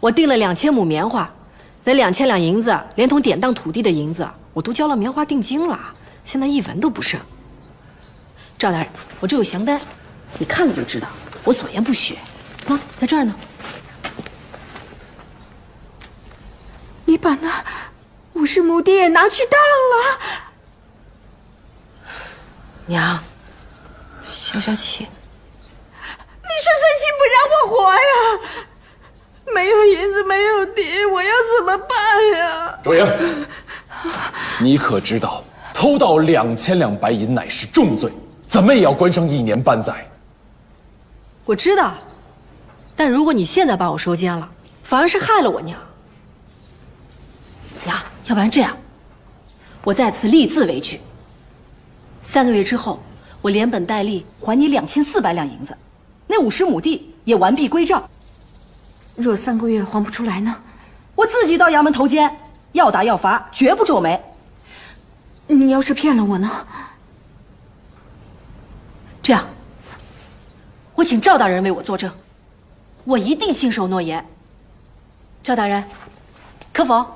我订了2000亩棉花，那2000两银子，连同典当土地的银子，我都交了棉花定金了，现在一文都不剩。赵大人，我这有详单，你看了就知道，我所言不虚。啊，在这儿呢。你把那50亩地也拿去当了？娘，消消气。你是存心不让我活呀？没有银子，没有地，我要怎么办呀？周莹，你可知道偷盗2000两白银乃是重罪，怎么也要关上1年半载。我知道，但如果你现在把我收监了，反而是害了我娘。娘，要不然这样，我在此立字为据，3个月之后，我连本带利还你2400两银子，那50亩地也完璧归赵。若3个月还不出来呢？我自己到衙门投监，要打要罚，绝不皱眉。你要是骗了我呢？这样，我请赵大人为我作证，我一定信守诺言。赵大人，可否？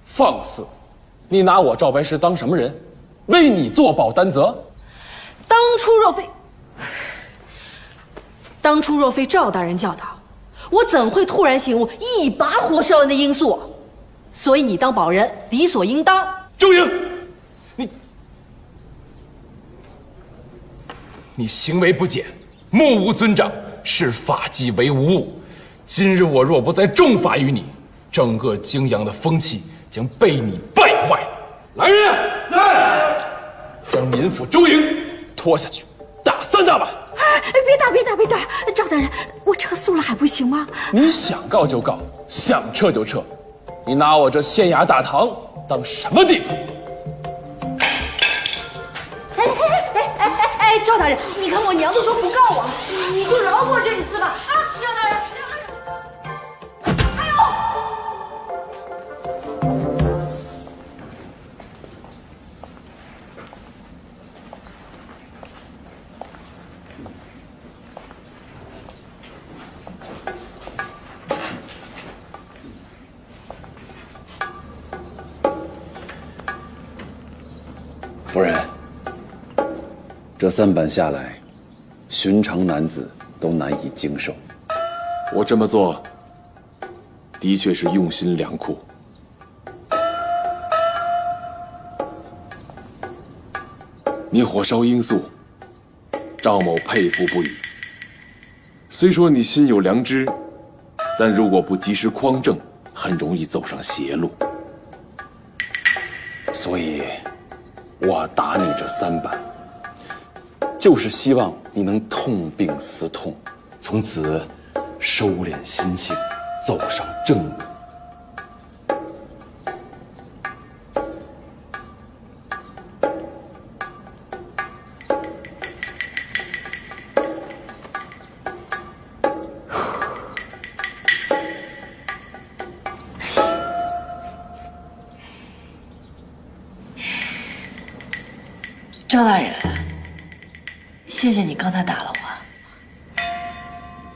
放肆！你拿我赵白石当什么人？为你作保担责？当初若非赵大人教导，我怎会突然醒悟，一把火烧了那罂粟？所以你当保人理所应当。周莹，你行为不检，目无尊长，视法纪为无物。今日我若不再重罚于你，整个泾阳的风气将被你败坏。来人，来，将民妇周莹拖下去，打3大板。别打！赵大人，我撤诉了还不行吗？你想告就告，想撤就撤，你拿我这县衙大堂当什么地方？赵大人，你看我娘都说不告我了，你就饶过这一次吧。啊，赵大人，哎呦！夫人，这3板下来，寻常男子都难以经受。我这么做，的确是用心良苦。你火烧罂粟，赵某佩服不已。虽说你心有良知，但如果不及时匡正，很容易走上邪路。所以，我打你这3板，就是希望你能痛并思痛，从此收敛心性，走上正路。赵大人，谢谢你刚才打了我，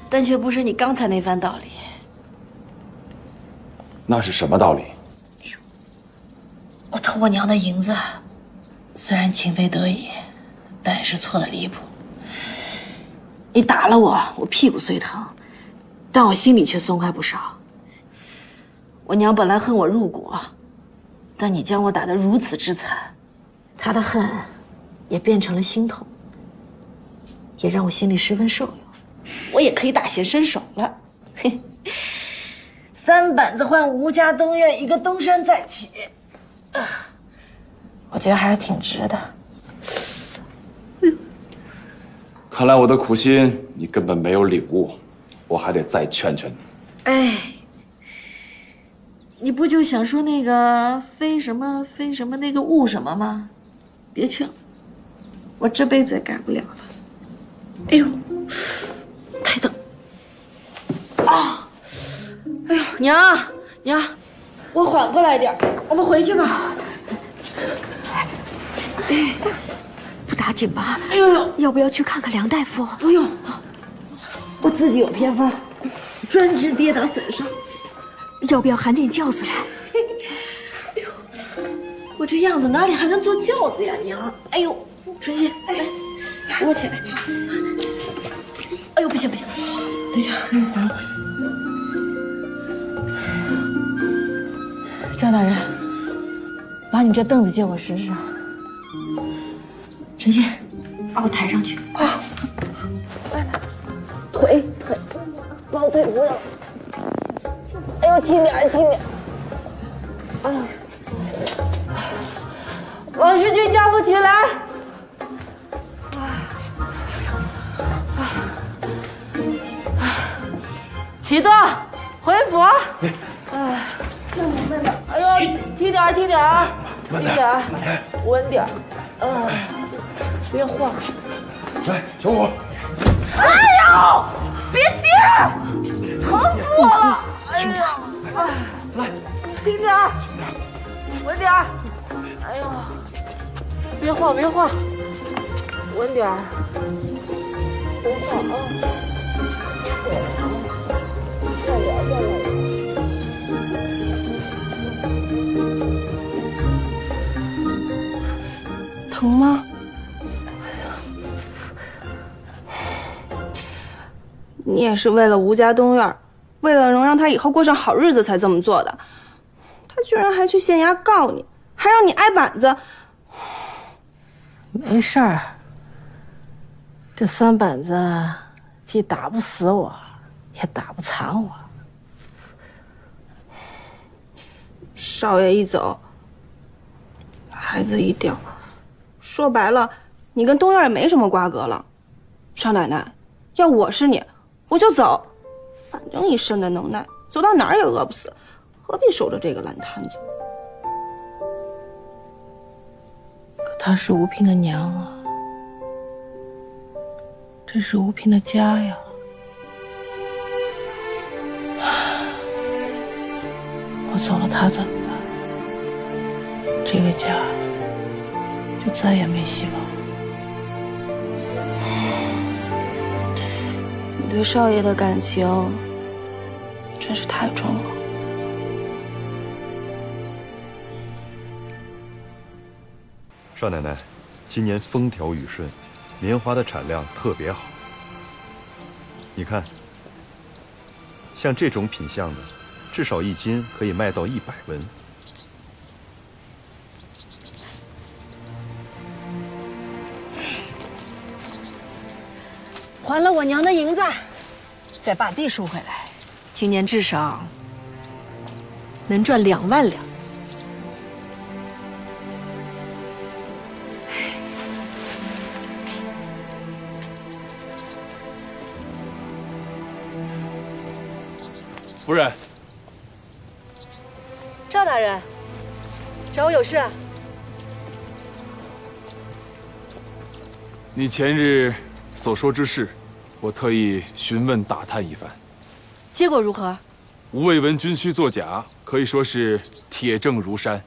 但却不是你刚才那番道理。那是什么道理？我偷我娘的银子，虽然情非得已，但也是错得离谱。你打了我，我屁股虽疼，但我心里却松快不少。我娘本来恨我入骨，但你将我打得如此之惨，她的恨也变成了心痛，也让我心里十分受用。我也可以大显身手了。嘿，3板子换吴家东院一个东山再起，我觉得还是挺值的。看来我的苦心你根本没有领悟，我还得再劝劝你。哎，你不就想说那个非什么那个误什么吗？别劝了，我这辈子也改不了了。哎呦，太疼！啊！哎呦，娘，我缓过来点，我们回去吧。不打紧吧？哎呦，要不要去看看梁大夫？不用，我自己有偏方。专治跌打损伤。要不要喊点轿子来？哎呦，我这样子哪里还能坐轿子呀，娘！哎呦，春心，来，扶我起来。哎呦，不行不行，等一下，你烦我。赵大人，把你这凳子借我使使。春心，把我抬上去啊！腿，把我腿扶上。哎呦，轻点，轻点。啊！王世军叫不起来。启动，回府。哎，慢点。哎呦，轻点，轻点啊！轻点，稳点。别晃。来，小虎。哎呦，别跌，疼死我了！轻点，来，轻点，稳点。哎呦，别晃，别晃，稳点，别晃啊！再来，再来。疼吗？你也是为了吴家东院，为了能让他以后过上好日子才这么做的。他居然还去县衙告你，还让你挨板子。没事儿，这三板子既打不死我，也打不残我。少爷一走，孩子一掉，说白了，你跟东院也没什么瓜葛了。少奶奶，要我是你，我就走，反正一身的能耐，走到哪儿也饿不死，何必守着这个烂摊子？可她是吴嫔的娘啊，这是吴嫔的家呀。我走了，她怎么办？这个家就再也没希望了。你对少爷的感情真是太重了。少奶奶，今年风调雨顺，棉花的产量特别好。你看，像这种品相的，至少1斤可以卖到100文。还了我娘的银子，再把地赎回来，今年至少能赚2万两。夫人，赵大人，找我有事？你前日所说之事，我特意询问打探一番。结果如何？吴卫文军需作假，可以说是铁证如山。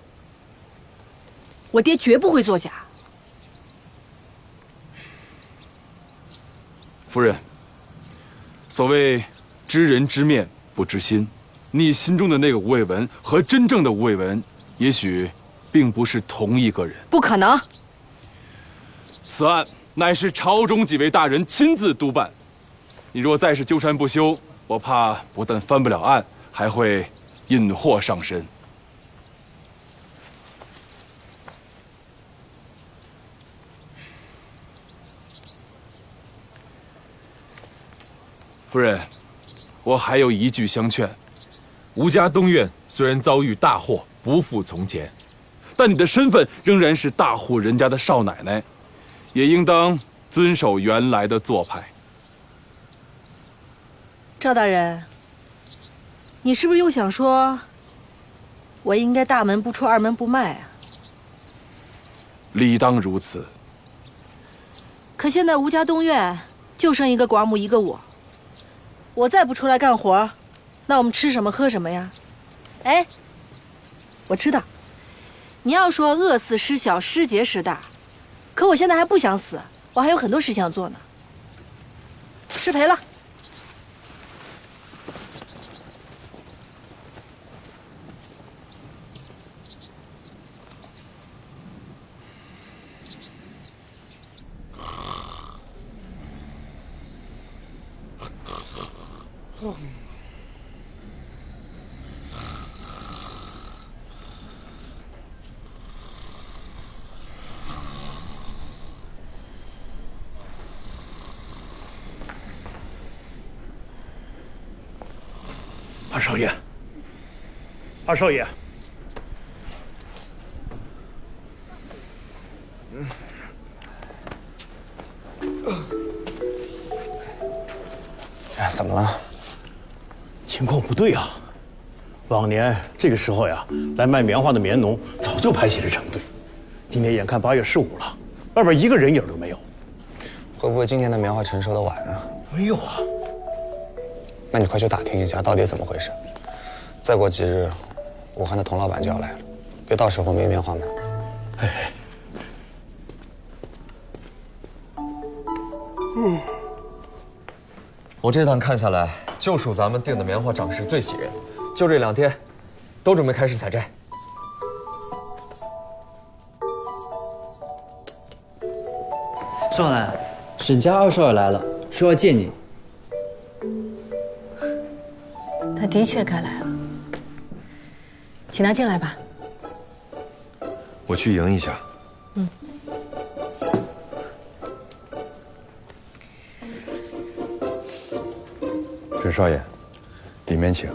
我爹绝不会作假。夫人，所谓知人知面不知心，你心中的那个吴卫文和真正的吴卫文，也许并不是同一个人。不可能。此案乃是朝中几位大人亲自督办，你若再是纠缠不休，我怕不但翻不了案，还会引祸上身。夫人，我还有一句相劝：吴家东院虽然遭遇大祸，不复从前，但你的身份仍然是大户人家的少奶奶，也应当遵守原来的做派。赵大人，你是不是又想说，我应该大门不出二门不迈啊？理当如此。可现在吴家东院就剩一个寡母一个我再不出来干活，那我们吃什么喝什么呀？哎，我知道，你要说饿死师小，失节师大，可我现在还不想死，我还有很多事想做呢。失陪了。二少爷，二少爷，哎，怎么了？情况不对啊！往年这个时候呀，来卖棉花的棉农早就排起了长队。今年眼看8月15了，外边一个人影都没有。会不会今年的棉花成熟的晚啊？没有啊。那你快去打听一下，到底怎么回事。再过几日，武汉的童老板就要来了，别到时候没棉花卖。哎，我这趟看下来，就属咱们订的棉花长势最喜人，就这2天，都准备开始采摘。少奶，沈家二少爷来了，说要见你。他的确该来了，请他进来吧。我去迎一下。沈少爷，里面请。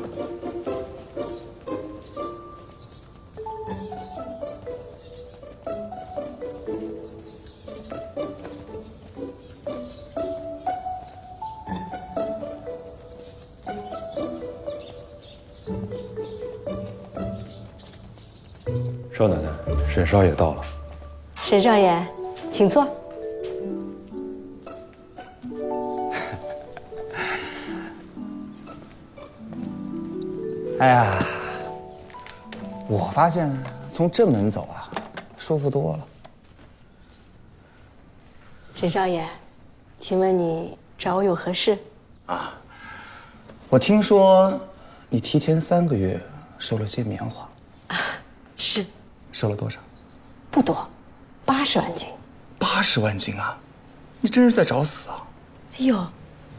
少奶奶，沈少爷到了。沈少爷，请坐。哎呀，我发现从正门走啊，舒服多了。沈少爷，请问你找我有何事？我听说你提前3个月收了些棉花，是，收了多少不多，80万斤。 ？80万斤啊！你真是在找死啊！哎呦，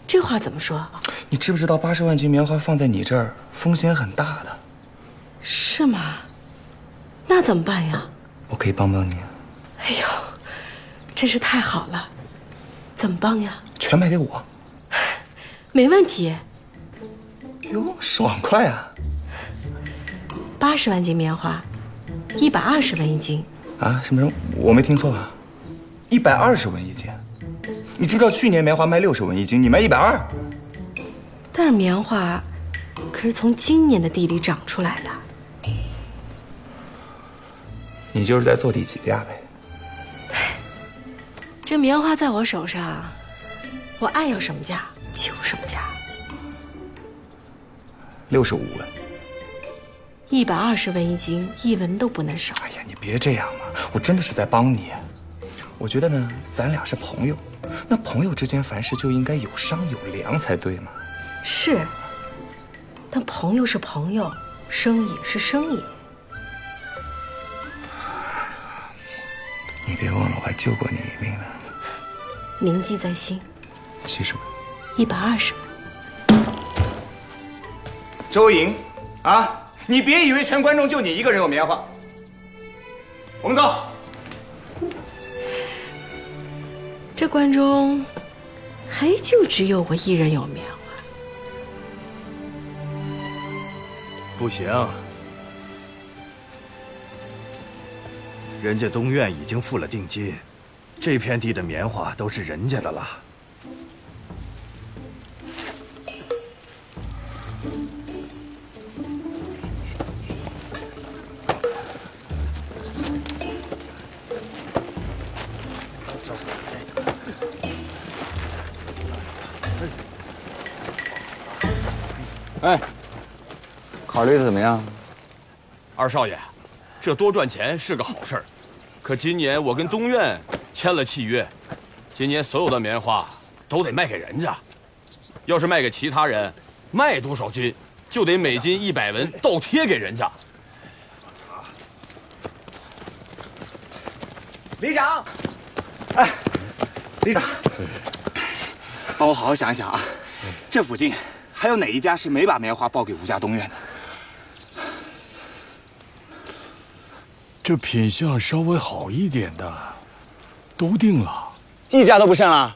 这话怎么说？你知不知道80万斤棉花放在你这儿风险很大的？是吗？那怎么办呀？我可以帮帮你。哎呦，真是太好了！怎么帮呀？全卖给我。没问题。哟，爽快啊！80万斤棉花，120文一斤。啊！什么？我没听错吧？120文一斤。你知不知道去年棉花卖60文一斤，你卖120？但是棉花可是从今年的地里长出来的。你就是在坐地起价呗。这棉花在我手上，我爱要什么价就什么价。65文。 120文一斤，1文都不能少。哎呀，你别这样嘛，我真的是在帮你。我觉得呢，咱俩是朋友，那朋友之间凡事就应该有商有量才对嘛。是，但朋友是朋友，生意是生意。你别忘了，我还救过你一命呢。铭记在心。70文文。120文。周莹，啊，你别以为全观众就你一个人有棉花。我们走。这关中还就只有我一人有棉花。不行，人家东院已经付了定金，这片地的棉花都是人家的了。哎，考虑的怎么样？二少爷，这多赚钱是个好事儿，可今年我跟东院签了契约，今年所有的棉花都得卖给人家。要是卖给其他人，卖多少斤就得每斤100文倒贴给人家。李长，哎，李长，帮我好好想一想啊，这附近还有哪一家是没把棉花报给吴家东院的？这品相稍微好一点的，都定了，一家都不剩了。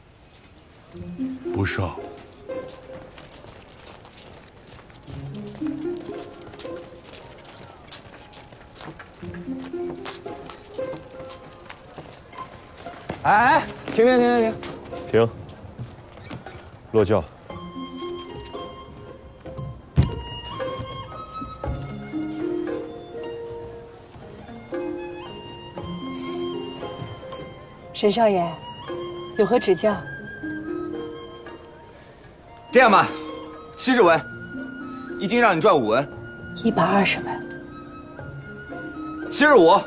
不剩。哎，停！停！落轿。沈少爷，有何指教？这样吧，70文，一斤让你赚5文120文。 75。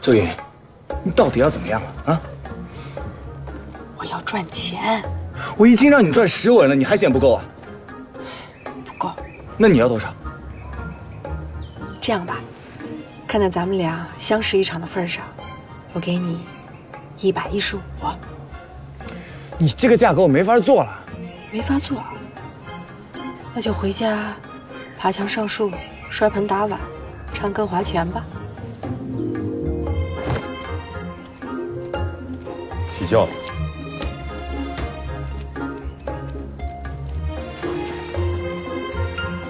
周云，你到底要怎么样啊？我要赚钱。我一斤让你赚10文了，你还嫌不够啊？不够。那你要多少？这样吧，看在咱们俩相识一场的份上，我给你115。你这个价格我没法做了。没法做，那就回家爬墙上树、摔盆打碗、唱歌划拳吧。起轿。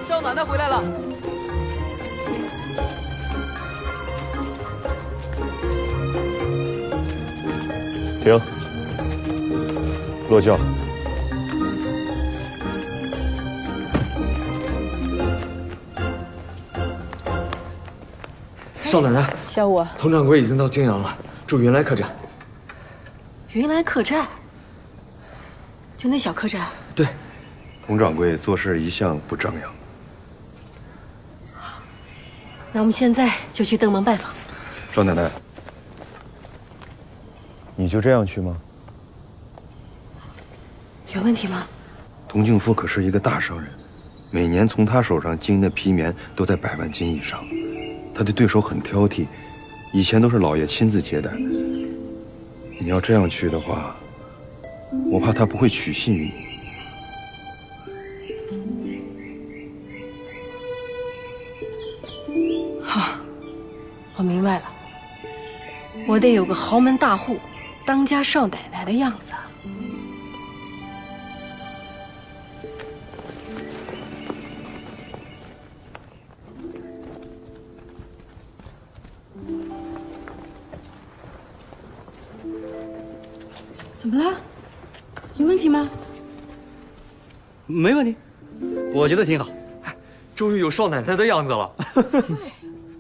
少奶奶回来了。停。落轿。少奶奶，小五，佟掌柜已经到泾阳了，住云来客栈。云来客栈，就那小客栈。对，佟掌柜做事一向不张扬。那我们现在就去登门拜访。少奶奶，你就这样去吗？有问题吗？佟敬夫可是一个大商人，每年从他手上经的皮棉都在100万斤以上。他对对手很挑剔，以前都是老爷亲自接待。你要这样去的话，我怕他不会取信于你。好，我明白了，我得有个豪门大户、当家少奶奶的样子。怎么了？有问题吗？没问题，我觉得挺好。终于有少奶奶的样子了。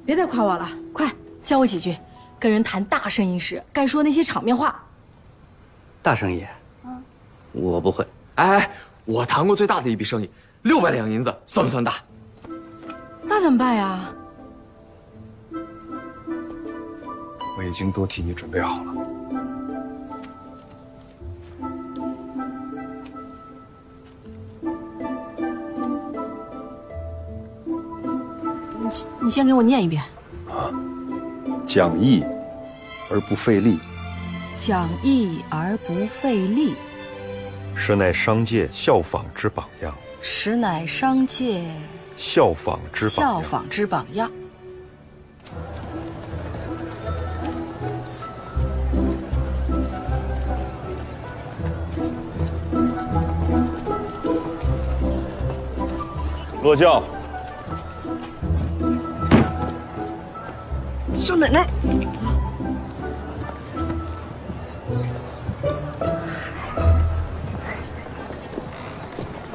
别再夸我了，快教我几句，跟人谈大生意时该说那些场面话。大生意，我不会。哎，我谈过最大的一笔生意，600两银子，算不算大？那怎么办呀？我已经都替你准备好了。你先给我念一遍。讲义而不费力，讲义而不费力，实乃商界效仿之榜样。实乃商界效仿之榜样。效仿之榜样。落轿。少奶奶，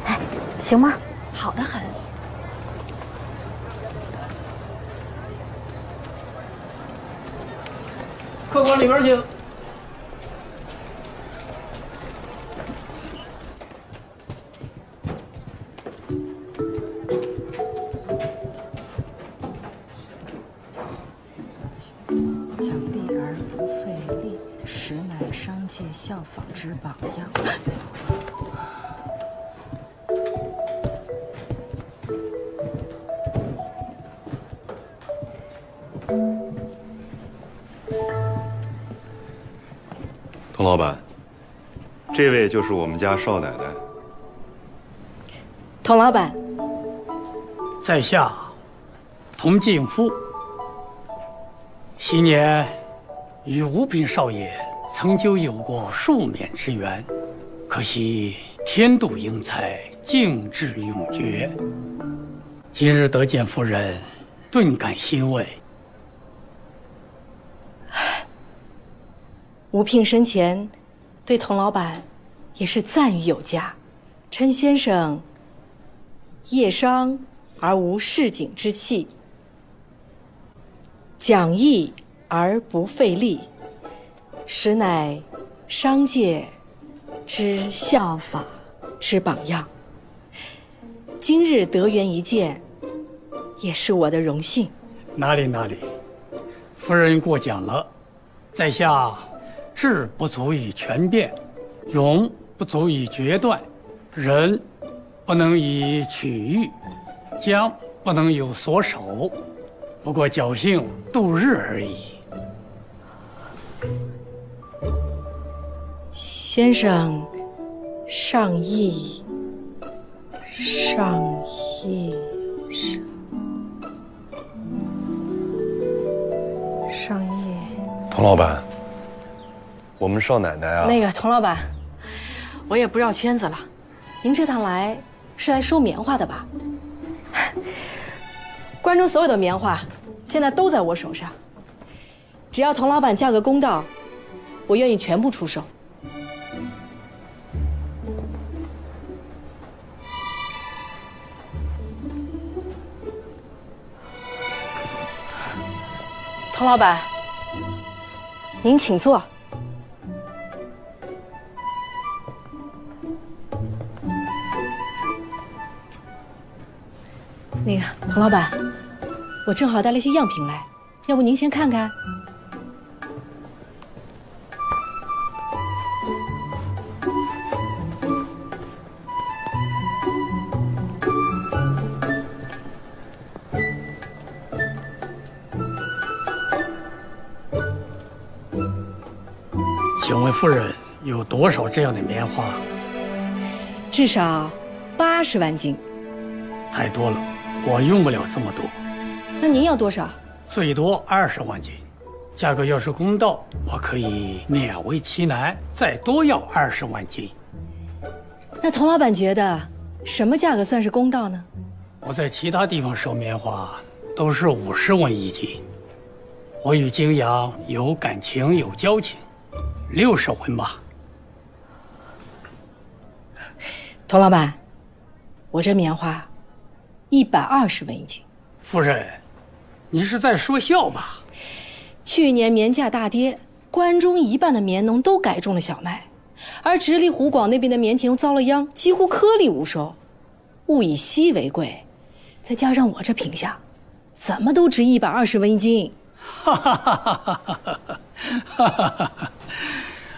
哎，行吗？好得很。客官里边请。实乃商界效仿之榜样。佟老板，这位就是我们家少奶奶。佟老板，在下佟敬夫，昔年与吴平少爷曾就有过数面之缘，可惜天妒英才，敬志永绝。今日得见夫人，顿感欣慰。吴聘生前对佟老板也是赞誉有加，称先生业商而无市井之气，讲义而不费力，实乃商界之效法之榜样。今日得缘一见，也是我的荣幸。哪里，夫人过奖了。在下志不足以全变，勇不足以决断，人不能以取喻，将不能有所守，不过侥幸度日而已。先生上意。佟老板，我们少奶奶啊，那个佟老板，我也不绕圈子了，您这趟来是来收棉花的吧？关中所有的棉花现在都在我手上，只要佟老板价格公道，我愿意全部出售。佟老板，您请坐。那个佟老板，我正好带了些样品来，要不您先看看？请问夫人有多少这样的棉花？至少80万斤。太多了，我用不了这么多。那您要多少？最多20万斤。价格要是公道，我可以勉为其难，再多要20万斤。那佟老板觉得什么价格算是公道呢？我在其他地方收棉花都是50文一斤，我与泾阳有感情有交情，60文吧。佟老板，我这棉花120文一斤。夫人，你是在说笑吧？去年棉价大跌，关中一半的棉农都改种了小麦，而直隶湖广那边的棉田又遭了殃，几乎颗粒无收。物以稀为贵，再加上我这品相，怎么都值120文一斤。哈哈哈哈哈哈！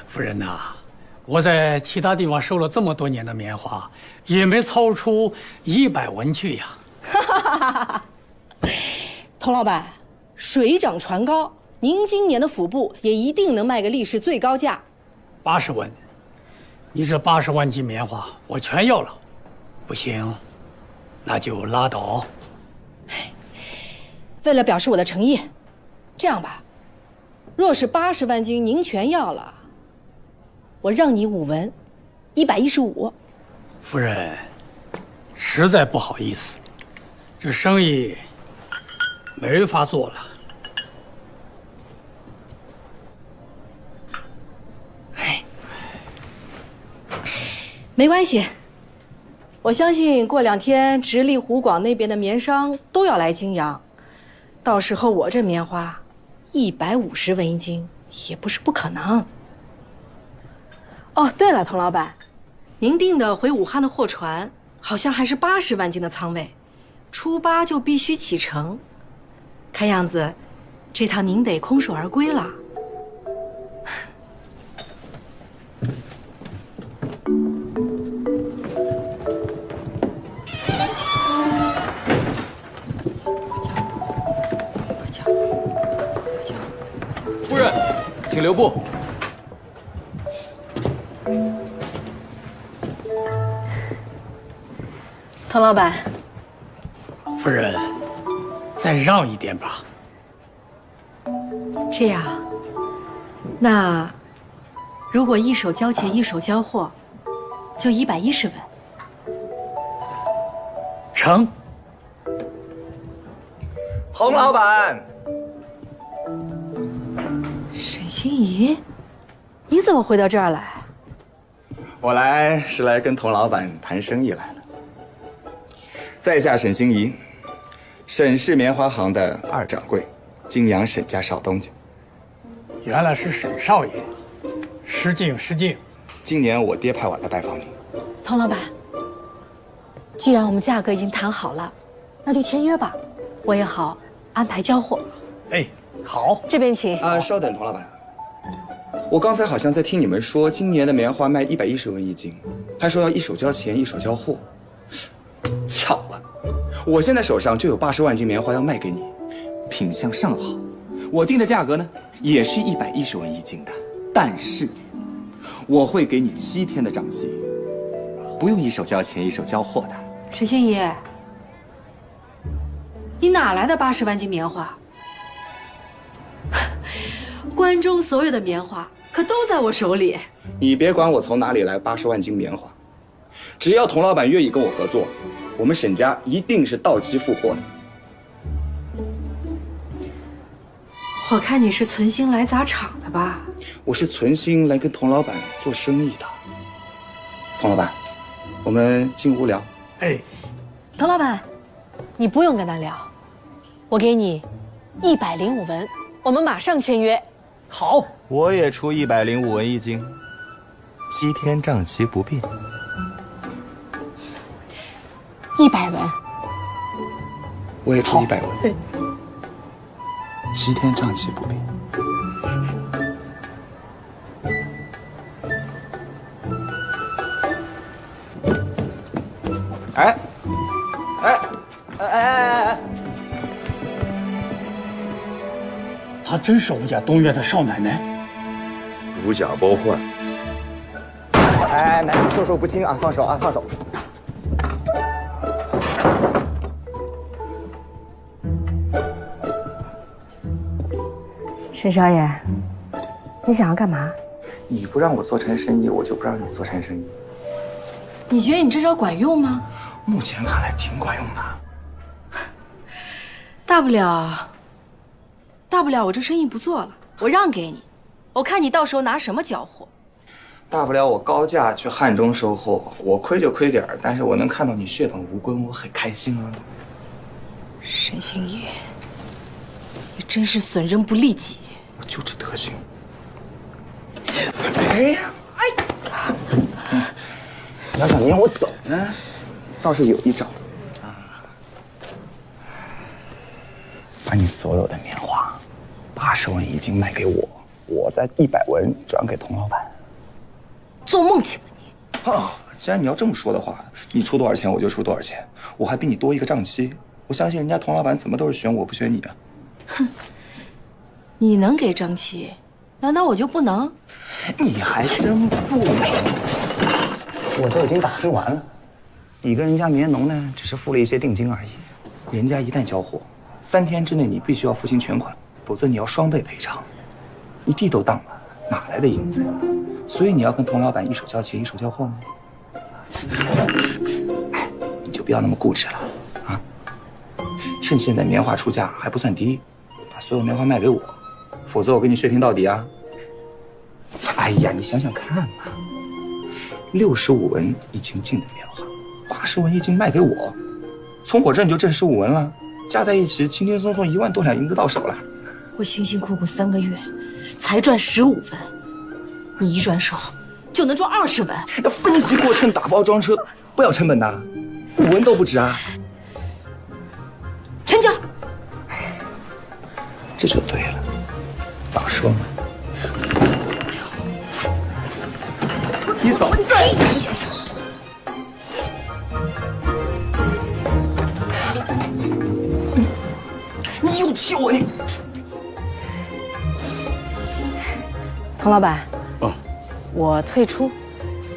夫人呐，我在其他地方收了这么多年的棉花，也没操出100文去呀。哈哈哈哈哈！佟老板，水涨船高，您今年的府部也一定能卖个历史最高价。80文，你这80万斤棉花我全要了。不行，那就拉倒。为了表示我的诚意，这样吧，若是80万斤您全要了，我让你5文，115。夫人，实在不好意思，这生意没法做了。没关系，我相信过2天直隶湖广那边的棉商都要来泾阳，到时候我这棉花150文一斤也不是不可能。哦，对了，佟老板，您订的回武汉的货船好像还是80万斤的仓位，初8就必须启程，看样子这趟您得空手而归了。夫人，请留步。童老板，夫人，再让一点吧。这样，那如果一手交钱一手交货，就110文。成。童老板，沈心怡，你怎么会到这儿来？我来是来跟童老板谈生意来了。在下沈心怡，沈氏棉花行的2掌柜，泾阳沈家少东家。原来是沈少爷，失敬失敬。今年我爹派我来拜访你。童老板，既然我们价格已经谈好了，那就签约吧，我也好安排交货。哎，好，这边请。稍等，童老板，我刚才好像在听你们说，今年的棉花卖110文一斤，还说要一手交钱一手交货。巧了，我现在手上就有80万斤棉花要卖给你，品相上好，我定的价格呢也是110文一斤的，但是我会给你7天的账期，不用一手交钱一手交货的。沈心怡，你哪来的80万斤棉花？关中所有的棉花可都在我手里。你别管我从哪里来80万斤棉花，只要童老板愿意跟我合作，我们沈家一定是到期付货的。我看你是存心来砸场的吧？我是存心来跟童老板做生意的。童老板，我们进屋聊。哎，童老板，你不用跟他聊，我给你105文，我们马上签约。好，我也出105文一斤，7天账期不变。100文，我也出100文，7天账期不变。哎！她真是我们家东院的少奶奶。如假包换。哎，奶奶授受不亲啊，放手啊，放手。沈少爷，你想要干嘛？你不让我做成生意，我就不让你做成生意。你觉得你这招管用吗？目前看来挺管用的。大不了我这生意不做了，我让给你，我看你到时候拿什么交货。大不了我高价去汉中收货，我亏就亏点儿，但是我能看到你血本无归，我很开心啊。沈心怡，你真是损人不利己。我就这德行。哎呀，你要想撵我走呢，倒是有一招啊，把你所有的棉花80文一斤卖给我，我再100文转给童老板。做梦去吧你！哦，既然你要这么说的话，你出多少钱我就出多少钱，我还比你多一个账期。我相信人家童老板怎么都是选我不选你啊。哼，你能给账期，难道我就不能？你还真不能。我都已经打听完了，你跟人家棉农呢，只是付了一些定金而已。人家一旦交货，3天之内你必须要付清全款，否则你要双倍赔偿。你地都当了，哪来的银子呀？所以你要跟童老板一手交钱一手交货吗？哎，你就不要那么固执了啊！趁现在棉花出价还不算低，把所有棉花卖给我，否则我跟你血拼到底啊！哎呀，你想想看嘛，65文一斤进的棉花，80文一斤卖给我，从我这你就挣15文了，加在一起轻轻松松1万多两银子到手了。我辛辛苦苦3个月，才赚15文，你一转手就能赚20文。要分级过秤打包装车，不要成本的，5文都不止啊！成交。这就对了，早说嘛！你走！轻点解释。你又气我你！童老板，我退出，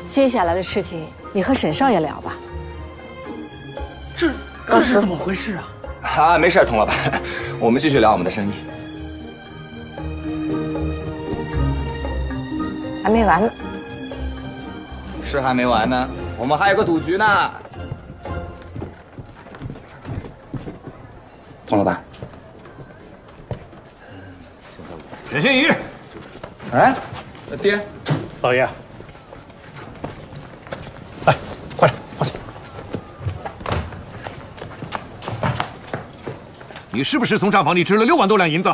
接下来的事情你和沈少爷聊吧。这是怎么回事啊？啊，没事，童老板，我们继续聊我们的生意。还没完呢。是还没完呢，我们还有个赌局呢。童老板，沈心怡，哎，爹，老爷，来，快来，花钱。你是不是从账房里支了6万多两银子？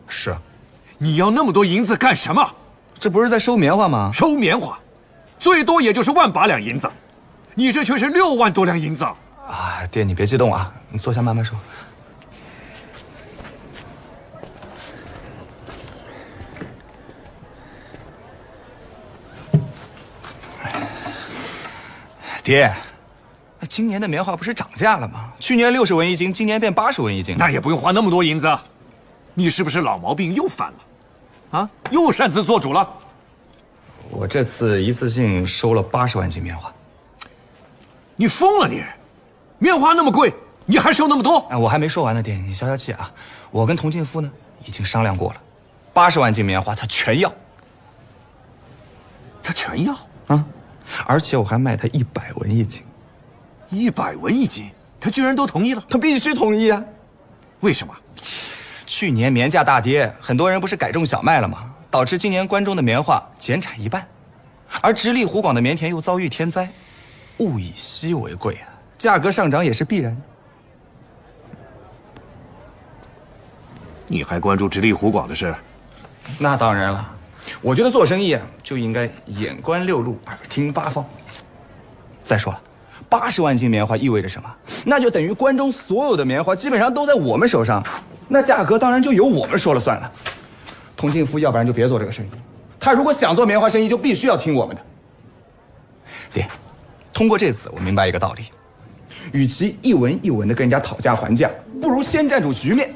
是。你要那么多银子干什么？这不是在收棉花吗？收棉花，最多也就是1把两银子，你这却是6万多两银子。啊，爹，你别激动啊，你坐下慢慢说。爹，今年的棉花不是涨价了吗？去年60文一斤，今年变80文一斤。那也不用花那么多银子，你是不是老毛病又犯了？啊，又擅自做主了？我这次一次性收了80万斤棉花。你疯了你！棉花那么贵，你还收那么多？哎，我还没说完呢，爹，你消消气啊。我跟童庆夫呢已经商量过了，80万斤棉花他全要。他全要啊！而且我还卖他100文一斤。100文一斤，他居然都同意了？他必须同意啊！为什么？去年棉价大跌，很多人不是改种小麦了吗？导致今年关中的棉花减产1半，而直隶湖广的棉田又遭遇天灾，物以稀为贵啊，价格上涨也是必然的。你还关注直隶湖广的事？那当然了，我觉得做生意啊就应该眼观六路，耳听八方。再说了，80万斤棉花意味着什么？那就等于关中所有的棉花基本上都在我们手上，那价格当然就由我们说了算了。童庆夫要不然就别做这个生意，他如果想做棉花生意，就必须要听我们的。爹，通过这次我明白一个道理，与其一文一文的跟人家讨价还价，不如先站住局面。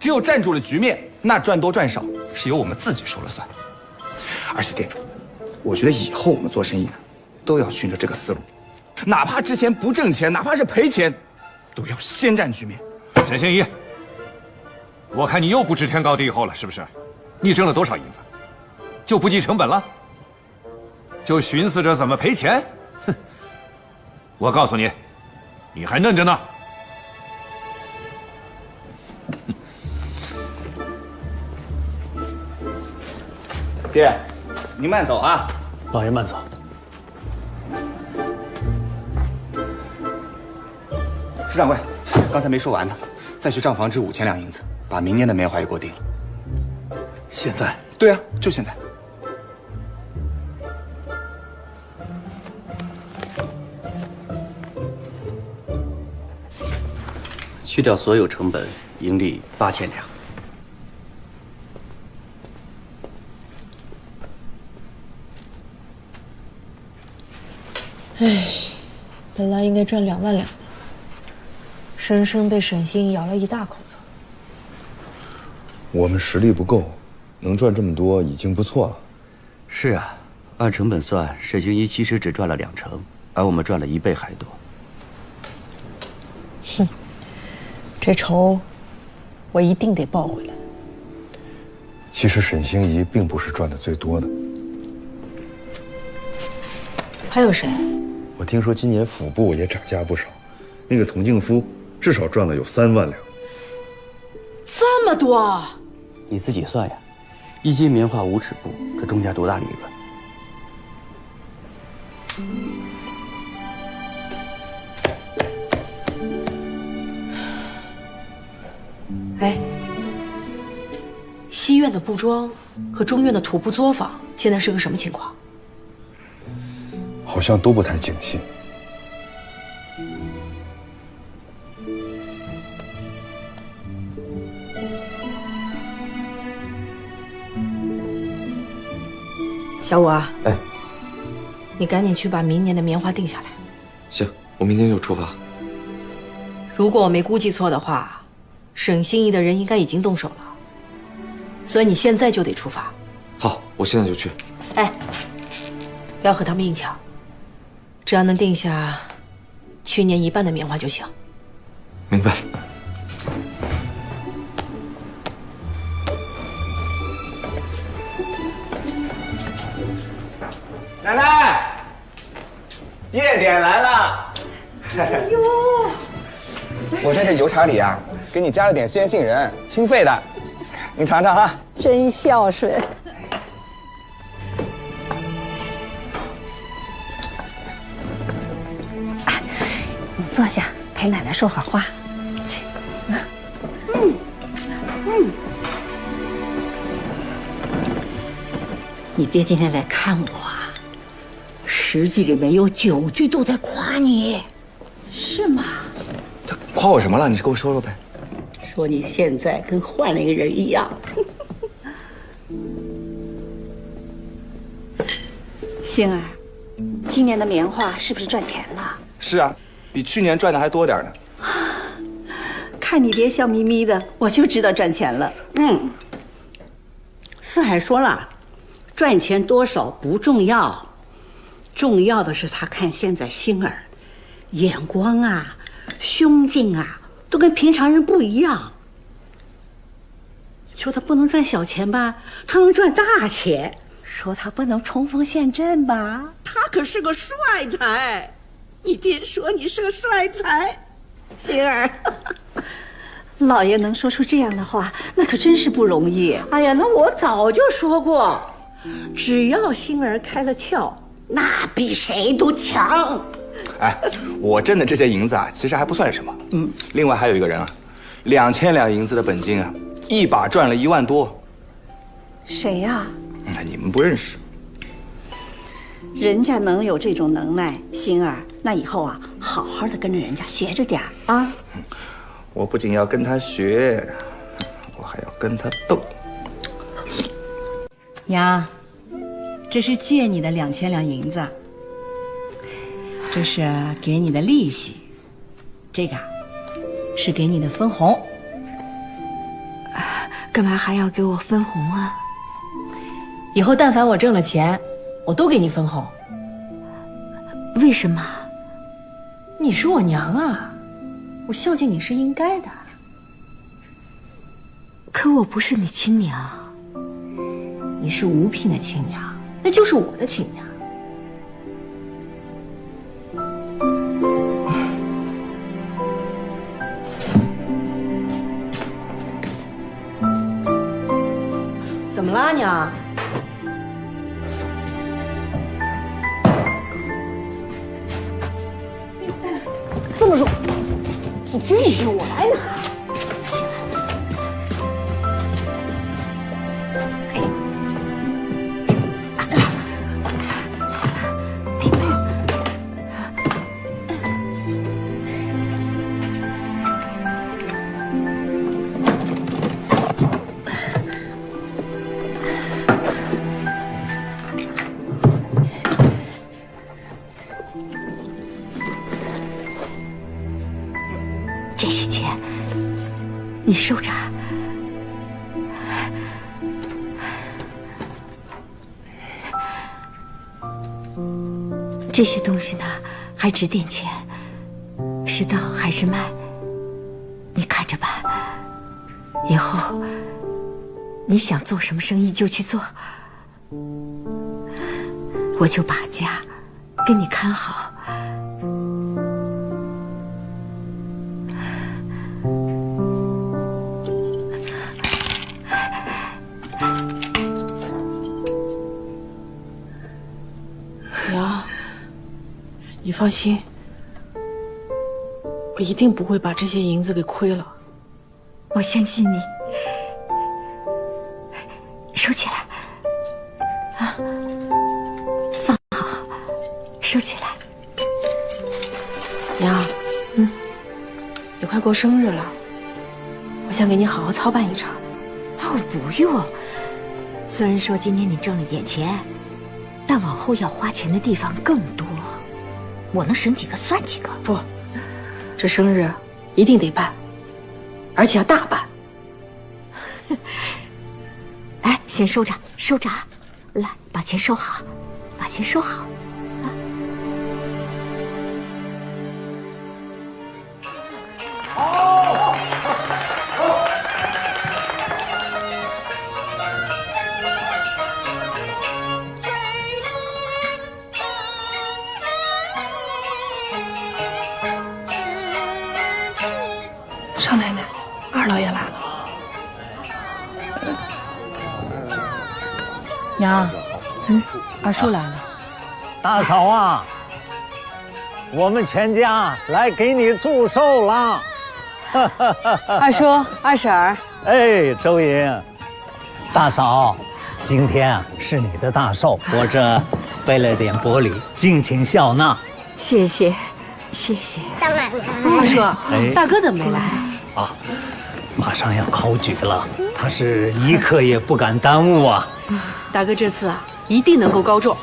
只有站住了局面，那赚多赚少是由我们自己说了算。而且爹，我觉得以后我们做生意都要循着这个思路，哪怕之前不挣钱，哪怕是赔钱，都要先占局面。沈心怡，我看你又不知天高地厚了，是不是？你挣了多少银子，就不计成本了？就寻思着怎么赔钱？哼！我告诉你，你还嫩着呢。爹，您慢走啊。老爷慢走。石掌柜，刚才没说完呢，再去账房支5000两银子，把明年的棉花也给我定了。现在？对啊，就现在。去掉所有成本，盈利8000两。唉，本来应该赚2万两的，生生被沈星咬了一大口子。我们实力不够，能赚这么多已经不错了。是啊，按成本算，沈星一其实只赚了2成，而我们赚了1倍还多。哼，这仇我一定得报回来。其实沈星移并不是赚的最多的。还有谁？我听说今年府部也涨价不少，那个童敬夫至少赚了有3万两。这么多？你自己算呀，1斤棉花5尺布，这中间多大利润？哎，西院的布庄和中院的土布作坊现在是个什么情况？好像都不太景气。小五啊，哎，你赶紧去把明年的棉花定下来。行，我明天就出发。如果我没估计错的话，沈心怡的人应该已经动手了，所以你现在就得出发。好，我现在就去。哎，不要和他们硬抢。只要能定下去年一半的棉花就行。明白。奶奶，夜点来了。哎呦，我在这油茶里啊，给你加了点鲜杏仁，清肺的，您尝尝哈。真孝顺。你坐下，陪奶奶说会儿话。去，你爹今天来看我啊，10句里面有9句都在夸你，是吗？他夸我什么了？你给我说说呗。说你现在跟换了一个人一样。星儿，今年的棉花是不是赚钱了？是啊，比去年赚的还多点呢。看你爹笑眯眯的，我就知道赚钱了。四海说了，赚钱多少不重要，重要的是他看现在星儿，眼光啊、胸襟啊，都跟平常人不一样。说他不能赚小钱吧，他能赚大钱；说他不能冲锋陷阵吧，他可是个帅才。你爹说你是个帅才，星儿。老爷能说出这样的话，那可真是不容易。哎呀，那我早就说过，只要星儿开了窍，那比谁都强。哎，我挣的这些银子啊，其实还不算什么。另外还有一个人啊，2000两银子的本金啊，一把赚了1万多。谁呀？你们不认识。人家能有这种能耐，星儿，那以后啊，好好的跟着人家学着点啊。我不仅要跟他学，我还要跟他斗。娘，这是借你的2000两银子，这是给你的利息，这个是给你的分红。干嘛还要给我分红啊？以后但凡我挣了钱，我都给你分红。为什么？你是我娘啊，我孝敬你是应该的。可我不是你亲娘。你是吴聘的亲娘，那就是我的亲娘。怎么啦，娘？这么重，你真是我来拿。这些钱，你收着。这些东西呢，还值点钱，是当还是卖，你看着吧。以后你想做什么生意就去做，我就把家给你看好。娘，你放心，我一定不会把这些银子给亏了。我相信你，收起来，啊，放好，收起来。娘，也快过生日了，我想给你好好操办一场。哦，不用。虽然说今天你挣了点钱，但往后要花钱的地方更多，我能省几个算几个。不，这生日一定得办，而且要大办。哎，先收着，收着啊！来，把钱收好，把钱收好。啊，娘，二叔来了。大嫂啊，我们全家来给你祝寿了。二叔、二婶儿，哎，周莹，大嫂，今天啊是你的大寿，我这备了点薄礼，敬请笑纳。谢谢，谢谢。大奶奶，二叔，哎大哥怎么没来？啊，马上要考举了，他是一刻也不敢耽误啊。大哥这次啊，一定能够高中。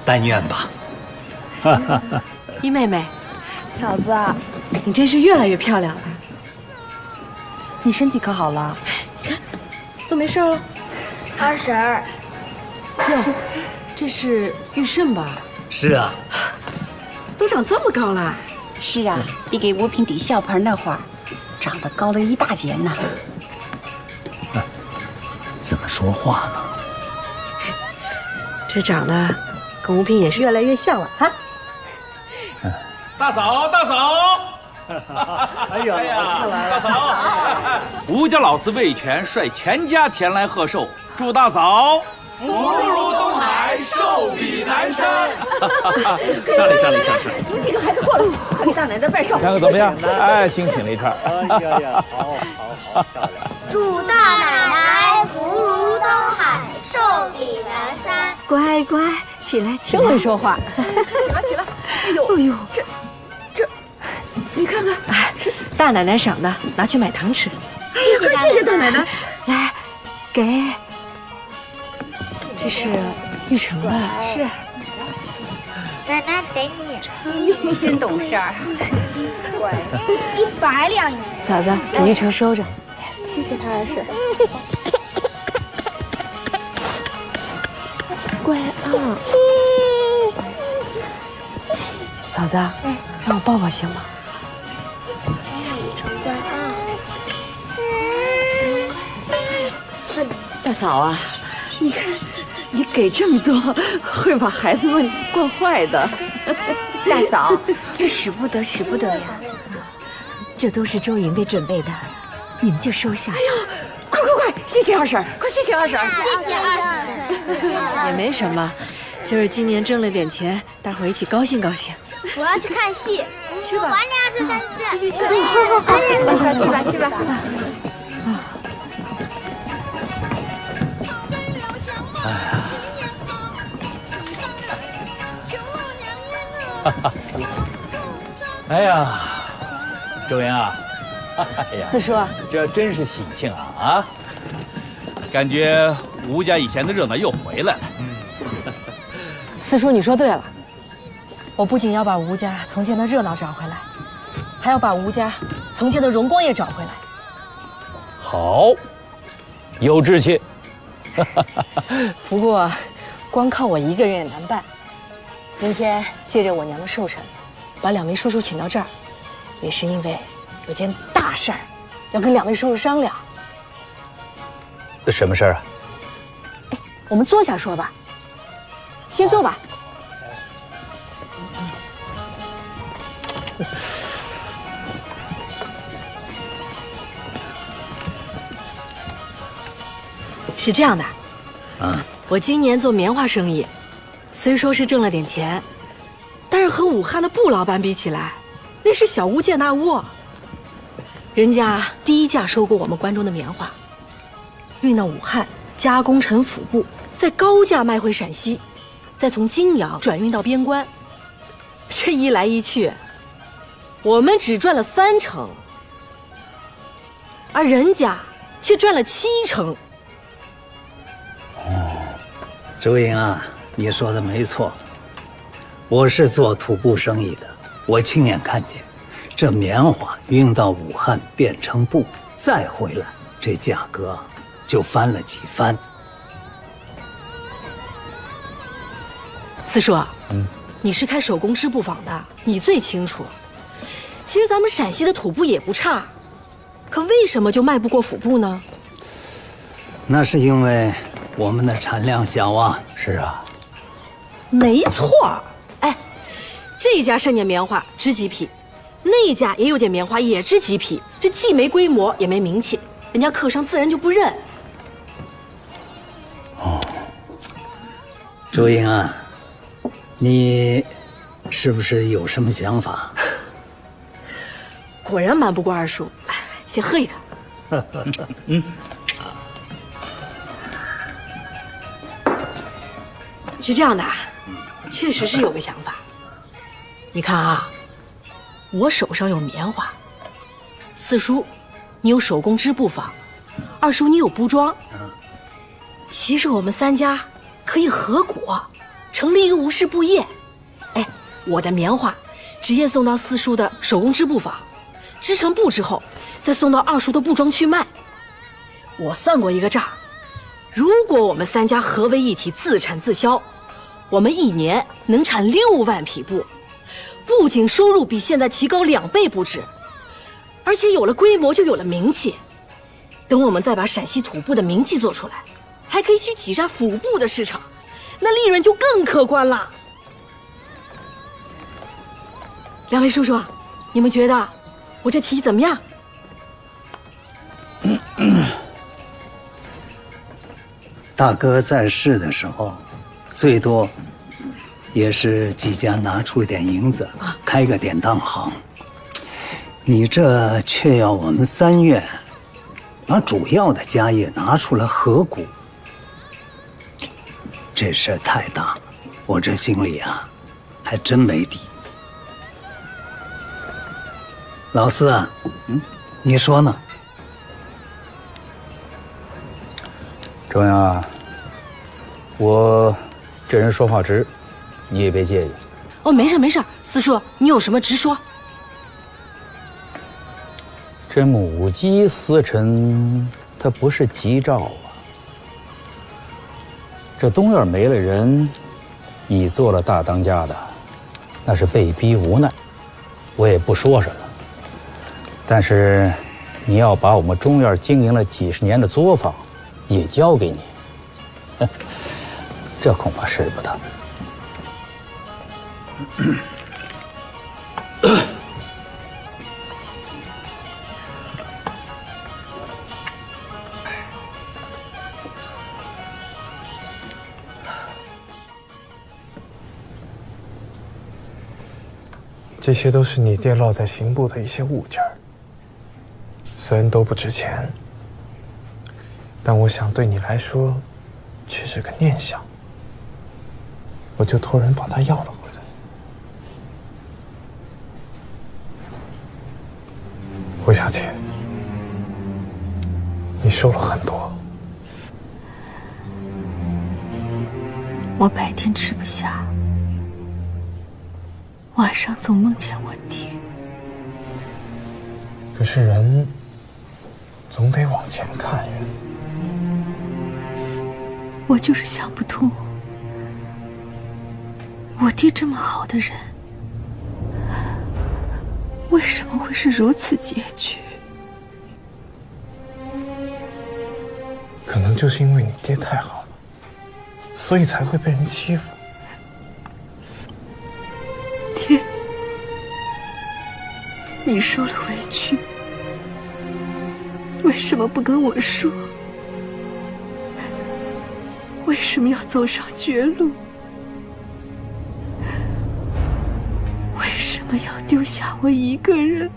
但愿吧。一妹妹，嫂子啊，你真是越来越漂亮了。你身体可好了？看，都没事了。二婶儿，哟，这是玉胜吧？是啊，都长这么高了。是啊，比给吴平抵笑盆那会儿，长得高了一大截呢。怎么说话呢？这长得跟吴平也是越来越像了哈。大嫂，大嫂！哎呀，大嫂！吴家老四魏全率全家前来贺寿，祝大嫂福如东海，寿比南山。上来，上来，上来！你几个孩子过来，快给大奶奶拜寿。看看怎么样？哎，兴起了一串。哎呀呀，好，漂亮。祝大奶奶福如东海，寿比南山。乖乖，起来，起来。真会说话。起来，起来。哎呦，这，你看看，哎，大奶奶赏的，拿去买糖吃。哎呀，快谢谢大奶奶。来，给。这是玉成吧？是。奶奶给你，真懂事儿。乖，100两银。嫂子，给玉成收着。谢谢他二婶。乖啊。嫂子，让我抱抱行吗？乖啊。大嫂啊，你看，你给这么多，会把孩子们惯坏的。大嫂，这使不得，使不得呀！这都是周莹给准备的，你们就收下呀。快，谢谢二婶，快谢谢二婶。谢谢二婶。也没什么，就是今年挣了点钱，大伙儿一起高兴高兴。我要去看戏，去吧。玩2次3次。去吧。哎呀，周莹啊，哎呀，四叔，这真是喜庆啊！感觉吴家以前的热闹又回来了。四叔，你说对了，我不仅要把吴家从前的热闹找回来，还要把吴家从前的荣光也找回来。好，有志气。不过，光靠我一个人也难办。今天借着我娘的寿辰，把2位叔叔请到这儿，也是因为有件大事儿要跟2位叔叔商量。什么事儿啊？我们坐下说吧。先坐吧。是这样的，我今年做棉花生意，虽说是挣了点钱，但是和武汉的布老板比起来，那是小巫见大巫。人家低价收购我们关中的棉花，运到武汉加工成府布，再高价卖回陕西，再从泾阳转运到边关。这一来一去，我们只赚了30%，而人家却赚了70%。周莹啊，你说的没错，我是做土布生意的，我亲眼看见，这棉花运到武汉变成布，再回来，这价格就翻了几番。四叔，你是开手工织布坊的，你最清楚。其实咱们陕西的土布也不差，可为什么就卖不过府布呢？那是因为我们的产量小啊。是啊，没错。哎，这家盛典棉花织几匹，那家也有点棉花也织几匹，这既没规模也没名气，人家客商自然就不认。周英啊，你是不是有什么想法？果然瞒不过二叔，先喝一个。嗯，是这样的，确实是有个想法。你看啊，我手上有棉花，四叔，你有手工织布坊，二叔你有布庄。其实我们三家可以合股，成立一个无事布业。哎，我的棉花直接送到四叔的手工织布坊，织成布之后，再送到二叔的布庄去卖。我算过一个账，如果我们三家合为一体，自产自销，我们一年能产6万匹布，不仅收入比现在提高2倍不止，而且有了规模就有了名气。等我们再把陕西土布的名气做出来，还可以去挤占府布的市场，那利润就更可观了。两位叔叔，你们觉得我这提议怎么样？大哥在世的时候，最多也是几家拿出一点银子，开个典当行。你这却要我们3院把主要的家业拿出来合股，这事儿太大了，我这心里啊还真没底。老四啊，你说呢？周阳啊，我这人说话直，你也别介意。哦，没事没事，四叔，你有什么直说。这母鸡司晨，它不是吉兆啊。这东院没了人，你做了大当家的，那是被逼无奈，我也不说什么。但是，你要把我们中院经营了几十年的作坊也交给你，这恐怕使不得。这些都是你爹落在刑部的一些物件，虽然都不值钱，但我想对你来说，却是个念想。我就托人把它要了回来。胡小姐，你受了很多。我白天吃不下，晚上总梦见我爹。可是人总得往前看呀。我就是想不通，我爹这么好的人，为什么会是如此结局？可能就是因为你爹太好了，所以才会被人欺负。爹，你受了委屈，为什么不跟我说？为什么要走上绝路？为什么要丢下我一个人？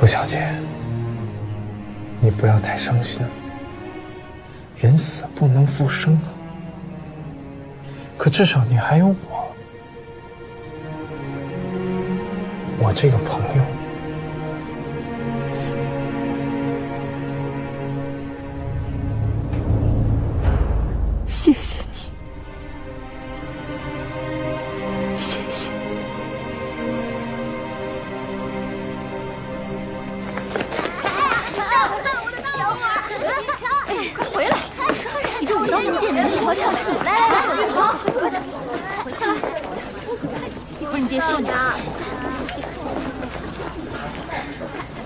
胡小姐，你不要太伤心了。人死不能复生啊。可至少你还有我这个朋友。谢谢你，谢谢。哎，快回来！你这舞刀弄剑的，你好好唱戏。来，快点，回去了。不是你爹说你啊。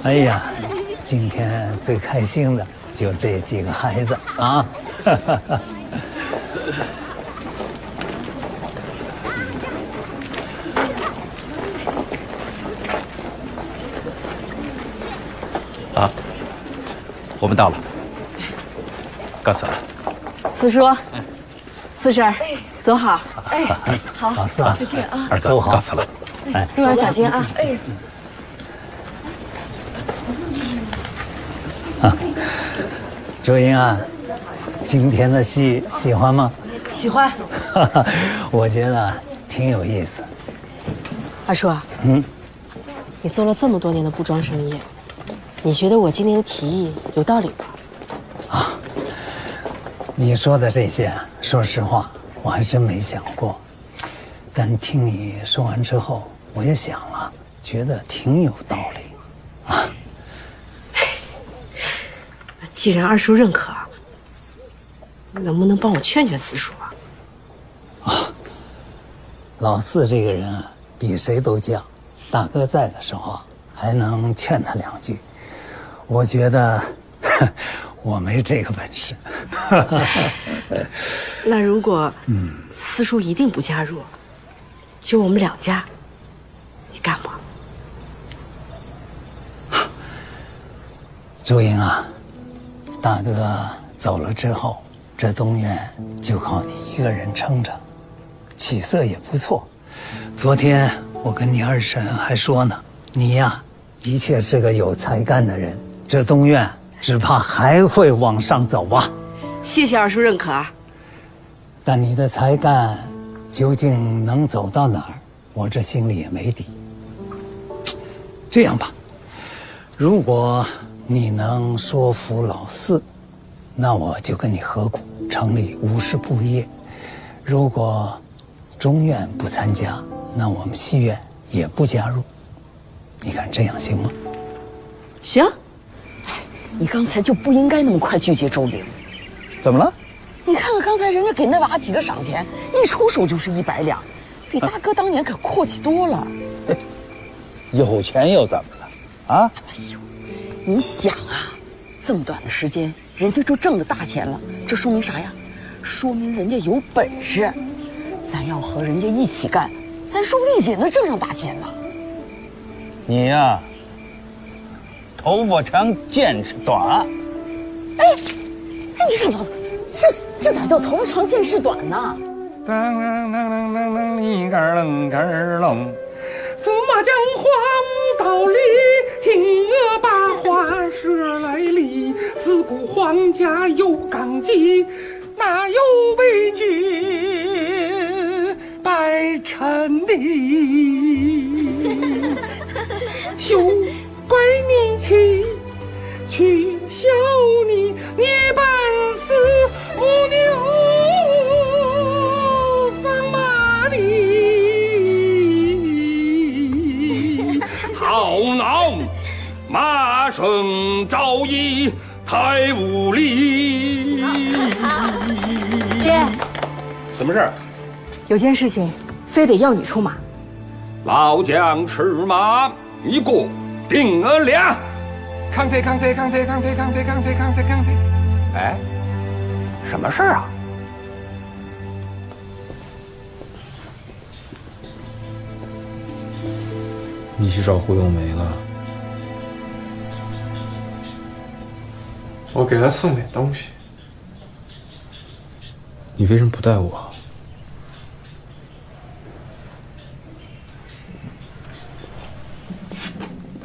哎呀，今天最开心的就这几个孩子啊！啊，我们到了。刚才四叔，四婶，走好。哎，好，老四啊，再见啊，走好，告辞了。哎，路上小心啊。哎，周英啊，今天的戏喜欢吗？喜欢。我觉得挺有意思。二叔，你做了这么多年的布庄生意，你觉得我今天的提议有道理吗？你说的这些，说实话，我还真没想过。但听你说完之后，我也想了，觉得挺有道理。既然二叔认可，能不能帮我劝劝四叔啊？老四这个人啊，比谁都犟。大哥在的时候，还能劝他2句。我觉得我没这个本事。那如果四叔一定不加入，就我们2家，你干吗？周英啊，大哥走了之后，这东院就靠你一个人撑着，起色也不错。昨天我跟你二婶还说呢，你呀，的确是个有才干的人，这东院只怕还会往上走啊。谢谢二叔认可啊。但你的才干究竟能走到哪儿，我这心里也没底。这样吧，如果你能说服老四，那我就跟你合股成立50布业。如果中院不参加，那我们西院也不加入。你看这样行吗？行。你刚才就不应该那么快拒绝周玲。怎么了？你看看刚才人家给那娃几个赏钱，一出手就是100两，比大哥当年可阔气多了。有钱又怎么了？啊？哎呦，你想啊，这么短的时间，人家就挣了大钱了，这说明啥呀？说明人家有本事。咱要和人家一起干，咱说不定也能挣上大钱呢。你呀，头发长见识短。哎，你瞅瞅，这咋叫头发长见识短呢？当啷啷啷啷啷，里个儿楞个儿楞。驸马讲话无道理，听我把话说来理。自古皇家有纲纪，哪有为君拜臣的？休怪你气，取笑你半死母牛放马里。好恼，马声招议太无礼。爹，什么事儿？有件事情非得要你出马。老将吃马，你给我定了俩。扛谁？哎，什么事儿啊？你去找胡咏梅了？我给她送点东西。你为什么不带我？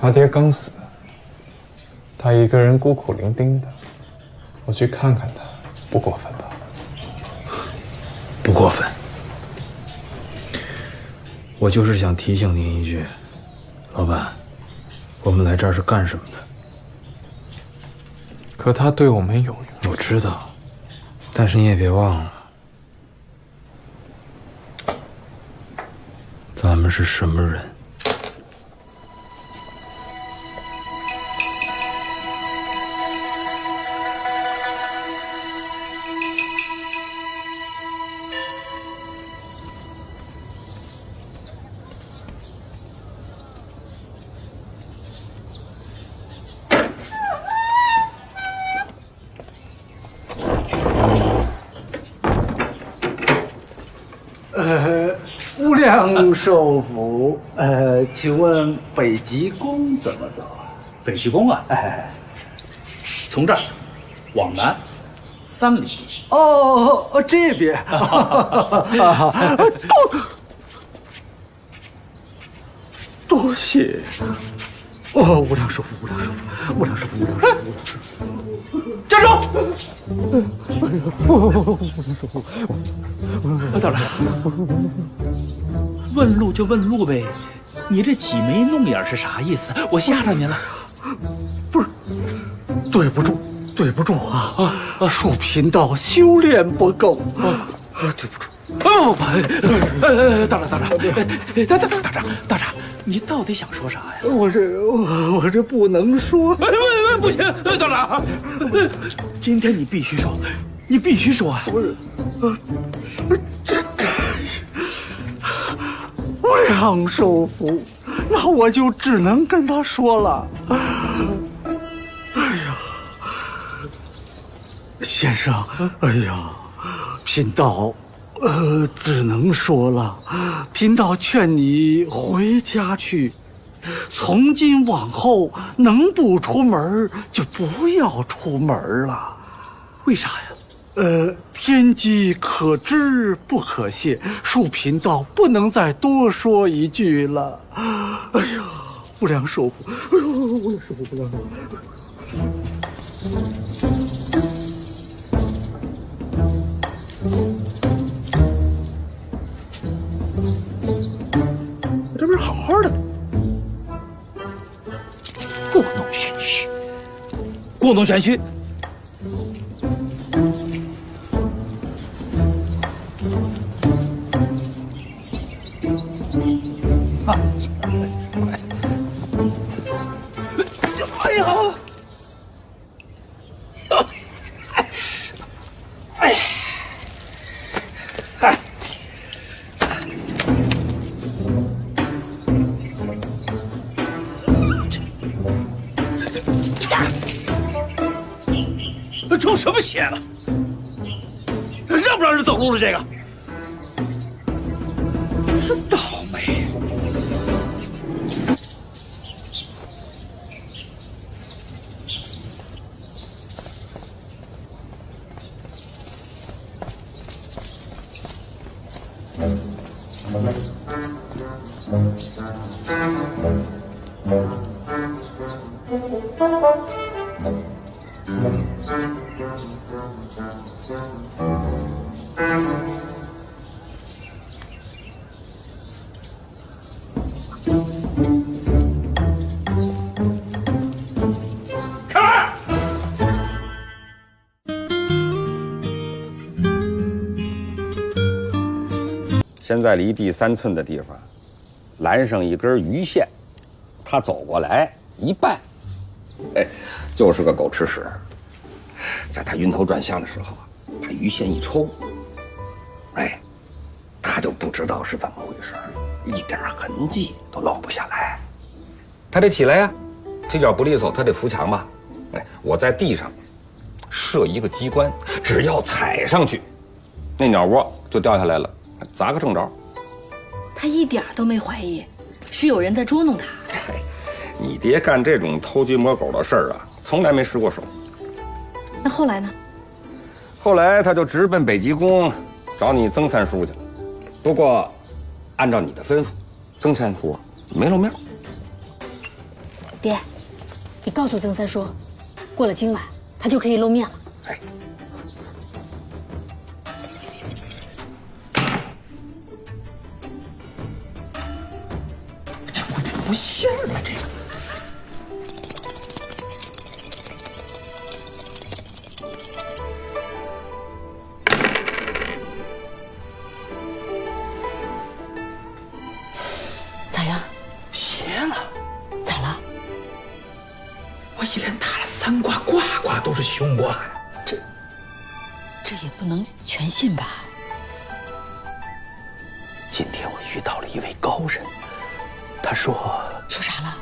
他爹刚死，他一个人孤苦伶仃的，我去看看他，不过分吧？不过分。我就是想提醒您一句，老板，我们来这儿是干什么的？可他对我们有用。我知道，但是你也别忘了，咱们是什么人。无量寿府，请问北极宫怎么走啊？北极宫啊，从这儿往南3里哦，这边。多谢。哦，无量寿佛，无量寿佛，无量寿佛，无量寿佛，无量寿佛。站住！道长，问路就问路呗，你这挤眉弄眼是啥意思？我吓着您了。不是，对不住，对不住啊！恕贫道修炼不够，对不住。哦，道长，你到底想说啥呀？我这不能说。不行，道长，今天你必须说，你必须说啊！无量寿佛，那我就只能跟他说了。哎呀，先生，哎呀，贫道。只能说了，贫道劝你回家去，从今往后能不出门就不要出门了。为啥呀？天机可知不可泄，恕贫道不能再多说一句了。哎呀，无量寿佛，哎呦，无量寿佛，无量寿佛。这不是好好的吗？故弄玄虚，故弄玄虚。啊！哎呀！哎！出什么血了？让不让人走路了？这个倒霉！现在离第3寸的地方，拦上一根鱼线，他走过来一绊，哎，就是个狗吃屎。在他晕头转向的时候，把鱼线一抽，哎，他就不知道是怎么回事，一点痕迹都落不下来。他得起来呀，腿脚不利索，他得扶墙吧。哎，我在地上设一个机关，只要踩上去，那鸟窝就掉下来了。砸个正着，他一点都没怀疑，是有人在捉弄他。你爹干这种偷鸡摸狗的事儿啊，从来没失过手。那后来呢？后来他就直奔北极宫找你曾三叔去了。不过，按照你的吩咐，曾三叔没露面。爹，你告诉曾三叔，过了今晚他就可以露面了。哎。不信了，这个。咋样？邪了？咋了？我一连打了3卦，卦卦都是凶卦呀。这也不能全信吧？今天我遇到了一位高人。他说啥了？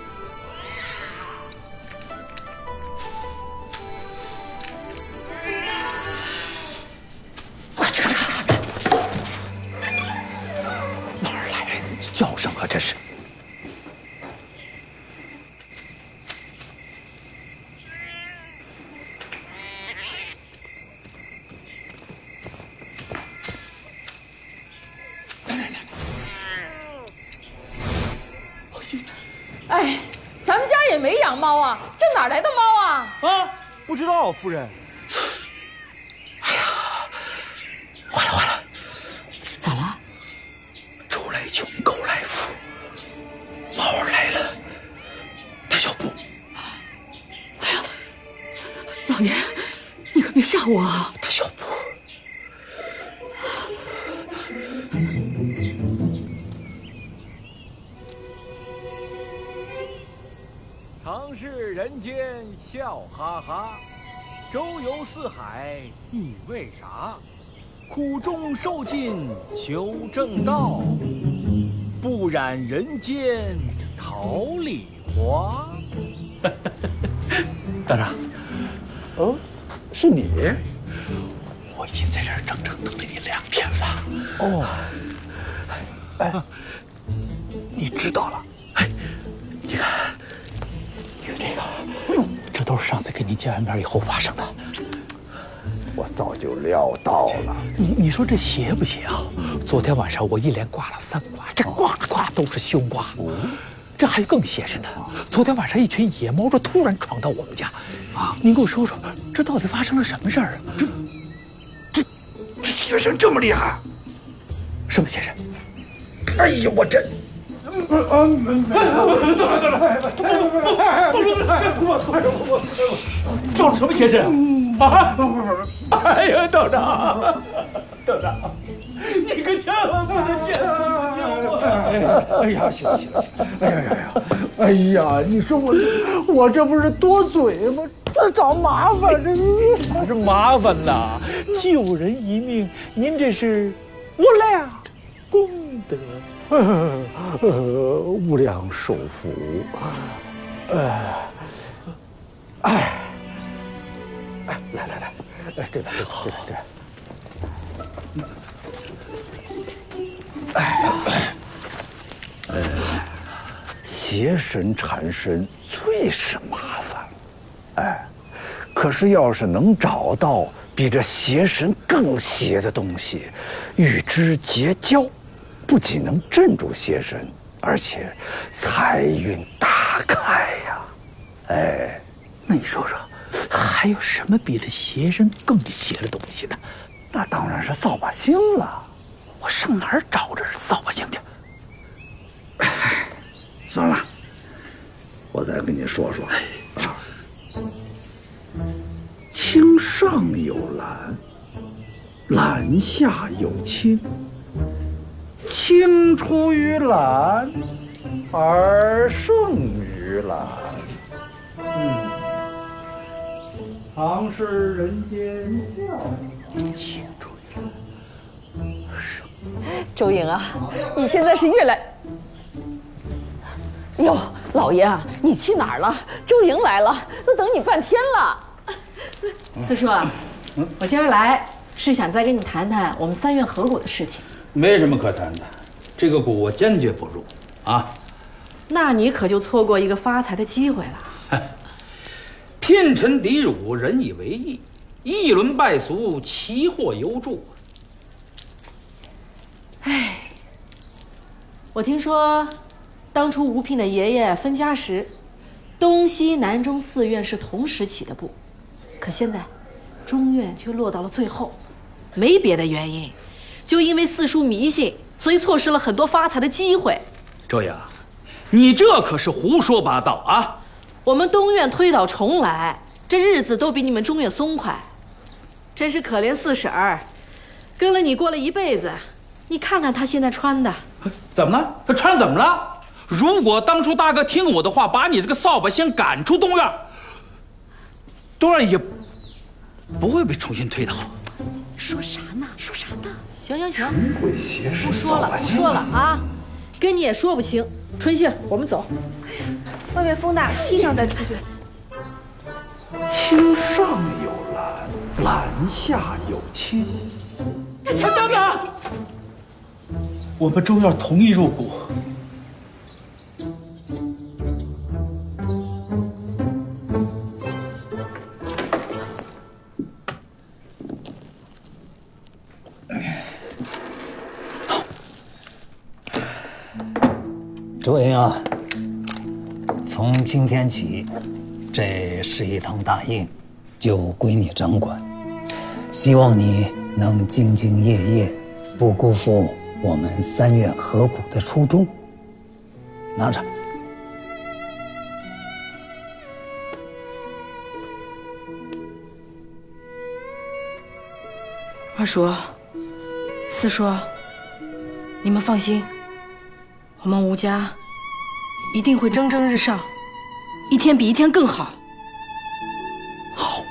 哪儿来叫声啊？这是。养猫啊？这哪来的猫啊？啊，不知道，夫人。坏了坏了，咋了？猪来穷，狗来富，猫儿来了，带小布。哎呀，老爷，你可别吓我啊！带小布。常是人间笑哈哈，周游四海你为啥？苦中受尽求正道，不染人间桃李花。大长，哦，是你？我已经在这儿整整等了你2天了。哦，哎，你知道了？哎，你看，你看这个，哎呦，这都是上次跟你见完面以后发生的。我早就料到了。你说这邪不邪啊？昨天晚上我一连挂了3卦，这卦卦都是凶卦。这还有更邪神的，昨天晚上一群野猫这突然闯到我们家，啊！您给我说说，这到底发生了什么事儿啊？这邪神这么厉害？什么邪神？哎呀，我这……招了什么邪神啊？哎呀，道长，道长，你可千万不能这样！哎呀，行了行了，哎呀，你说我这不是多嘴吗？自找麻烦，哪是麻烦呐？救人一命，您这是无量功德。无量寿福。来，这边。邪神缠身最是麻烦，可是要是能找到比这邪神更邪的东西，与之结交，不仅能镇住邪神，而且财运大开呀！那你说说，还有什么比这邪神更邪的东西呢？那当然是扫把星了。我上哪儿找这扫把星去？算了，我再跟你说说啊。青上有蓝，蓝下有青，青出于蓝，而胜于蓝。常是人间笑，青出于蓝。周莹啊，你现在是越来……哟，老爷啊，你去哪儿了？周莹来了，都等你半天了。四叔，我今儿来是想再跟你谈谈我们3院合股的事情。没什么可谈的，这个股我坚决不入啊。那你可就错过一个发财的机会了。聘臣敌辱，人以为义；一轮败俗，其祸犹助。哎，我听说，当初吴聘的爷爷分家时，东西南中4院是同时起的步，可现在，中院却落到了最后，没别的原因，就因为四叔迷信，所以错失了很多发财的机会。周莹，你这可是胡说八道啊！我们东院推倒重来，这日子都比你们中院松快，真是可怜四婶儿，跟了你过了一辈子，你看看她现在穿的，怎么了？她穿得怎么了？如果当初大哥听我的话，把你这个扫把星赶出东院，东院也不会被重新推倒。说啥呢？说啥呢？行，鬼邪神，不说了啊，跟你也说不清。春杏，我们走。外面风大，披上再出去。青上有蓝，蓝下有青。等等，我们中院同意入股。周莹啊，从今天起，这11堂大印就归你掌管。希望你能兢兢业业，不辜负我们3院合股的初衷。拿着。二叔、四叔，你们放心，我们吴家一定会蒸蒸日上，一天比一天更好。好。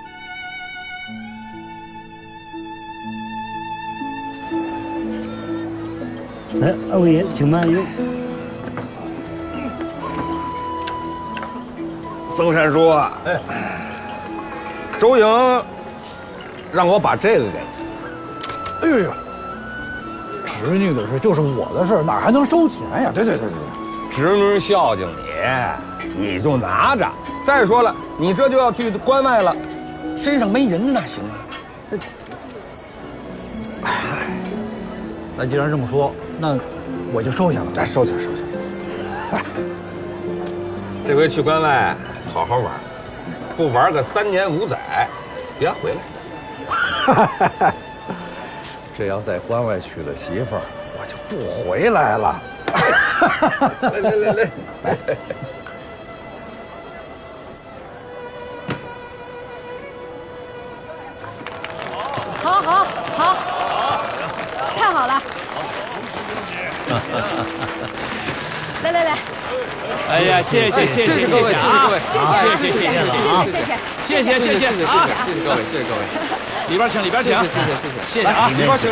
来，二位爷，请慢用。曾山叔，哎，周莹让我把这个给你。哎呦呦，侄女的事就是我的事，哪还能收钱呀？对，侄女孝敬你，你就拿着。再说了，你这就要去关外了，身上没银子哪行啊？那既然这么说，那我就收下了。收下。这回去关外好好玩，不玩个3年5载，别回来。这要在关外娶了媳妇儿，我就不回来了。来。好，太好了！来，哎呀，谢谢各位，谢谢各位，里边请，谢谢啊，里边请，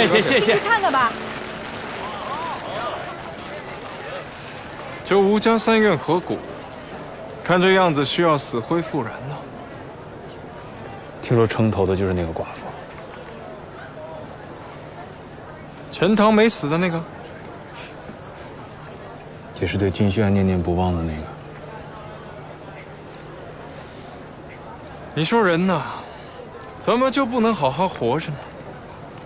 谢谢，去看看吧。这吴家3院合股，看这样子需要死灰复燃呢。听说城头的就是那个寡妇，陈塘没死的那个，也是对金轩念念不忘的那个。你说人呐，怎么就不能好好活着呢？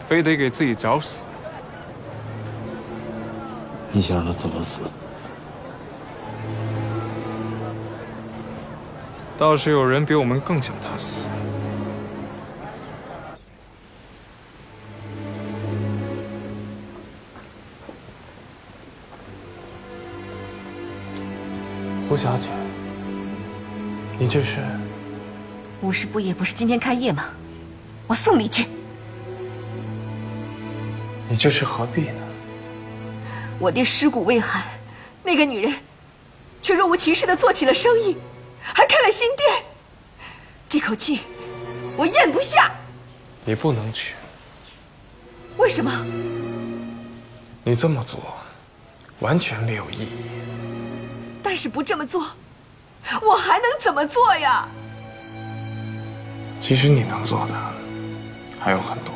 非得给自己找死？你想让他怎么死？倒是有人比我们更想他死。胡小姐，你这是？无事不也不是今天开业吗？我送你去。你这是何必呢？我爹尸骨未寒，那个女人却若无其事地做起了生意，还开了新店。这口气我咽不下。你不能去。为什么？你这么做完全没有意义。但是不这么做，我还能怎么做呀？其实你能做的还有很多。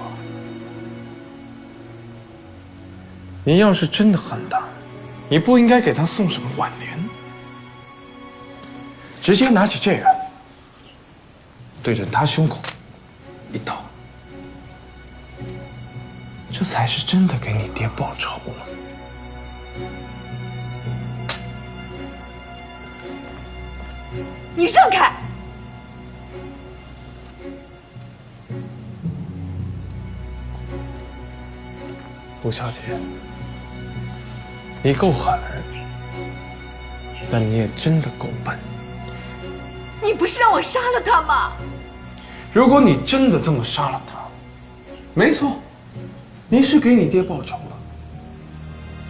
你要是真的恨他，你不应该给他送什么挽联，直接拿起这个，对着他胸口一刀，这才是真的给你爹报仇了。你让开！吴小姐，你够狠，但你也真的够笨。你不是让我杀了他吗？如果你真的这么杀了他，没错，你是给你爹报仇了。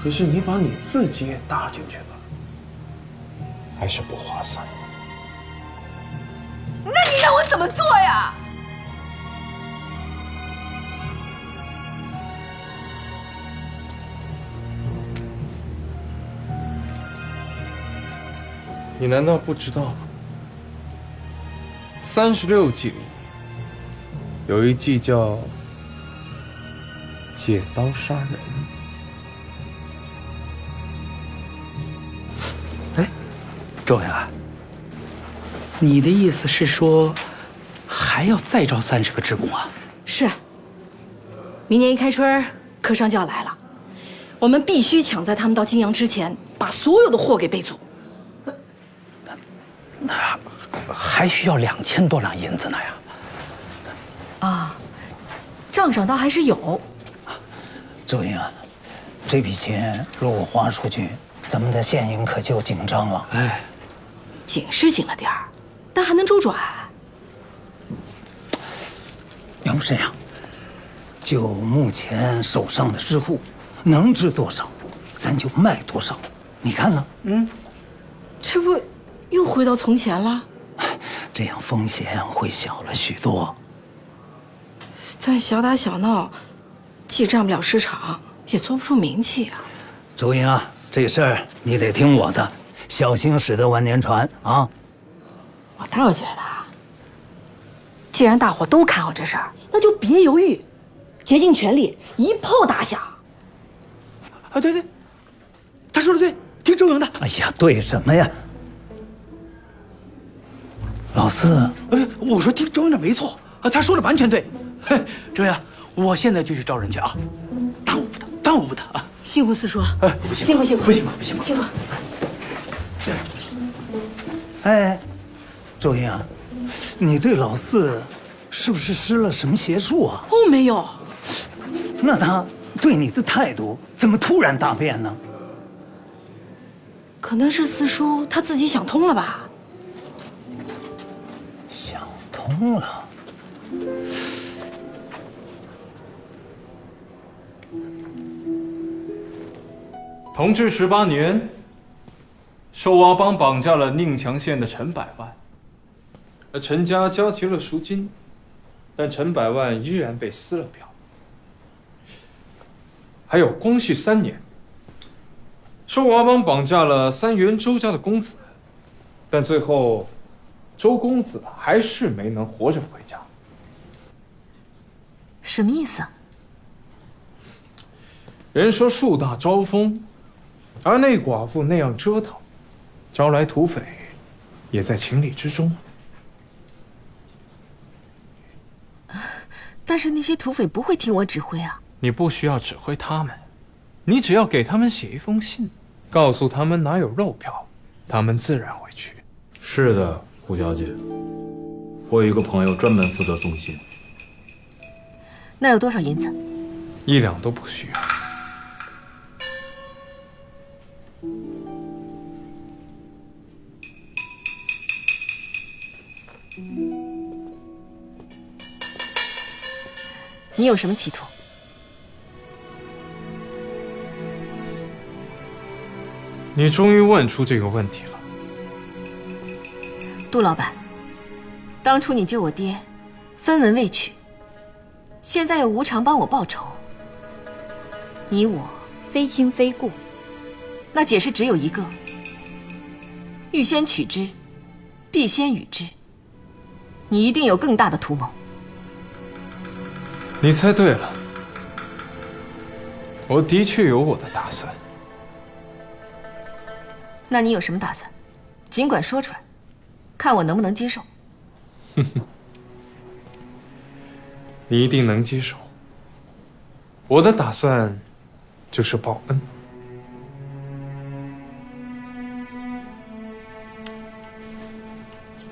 可是你把你自己也搭进去了，还是不划算。那你让我怎么做呀？你难道不知道吗？36计里有一计叫借刀杀人。哎，周阳，你的意思是说，还要再招30个职工啊？是。明年一开春，客商就要来了，我们必须抢在他们到泾阳之前，把所有的货给备足。还需要2000多两银子呢呀。啊，账上倒还是有。周英啊，这笔钱如果花出去，咱们的现银可就紧张了。哎，紧是紧了点儿，但还能周转。要不这样，就目前手上的支户，能值多少，咱就卖多少。你看呢？这不又回到从前了？这样风险会小了许多。再小打小闹，既占不了市场，也做不出名气啊。周英啊，这事儿你得听我的，小心驶得万年船啊！我倒是觉得，既然大伙都看好这事儿，那就别犹豫，竭尽全力，一炮打响。啊，对，他说的对，听周英的。哎呀，对什么呀？老四，我说听周英的没错啊，他说的完全对。周英，我现在就去招人去啊，耽误不得啊！辛苦四叔，辛苦，不辛苦。哎，周英啊，你对老四是不是施了什么邪术啊？哦，没有。那他对你的态度怎么突然大变呢？可能是四叔他自己想通了吧。想通了。同治18年，寿娃帮绑架了宁强县的陈百万，而陈家交齐了赎金，但陈百万依然被撕了票。还有光绪3年，寿娃帮绑架了3员周家的公子，但最后周公子还是没能活着回家。什么意思？人说树大招风，而那寡妇那样折腾，招来土匪，也在情理之中。但是那些土匪不会听我指挥啊。你不需要指挥他们，你只要给他们写一封信，告诉他们哪有肉票，他们自然会去。是的，胡小姐，我有一个朋友专门负责送信。那有多少银子？1两都不需要。你有什么企图？你终于问出这个问题了。杜老板，当初你救我爹，分文未取，现在又无偿帮我报仇，你我非亲非故，那解释只有一个：欲先取之，必先予之。你一定有更大的图谋。你猜对了，我的确有我的打算。那你有什么打算？尽管说出来，看我能不能接受。你一定能接受。我的打算就是报恩。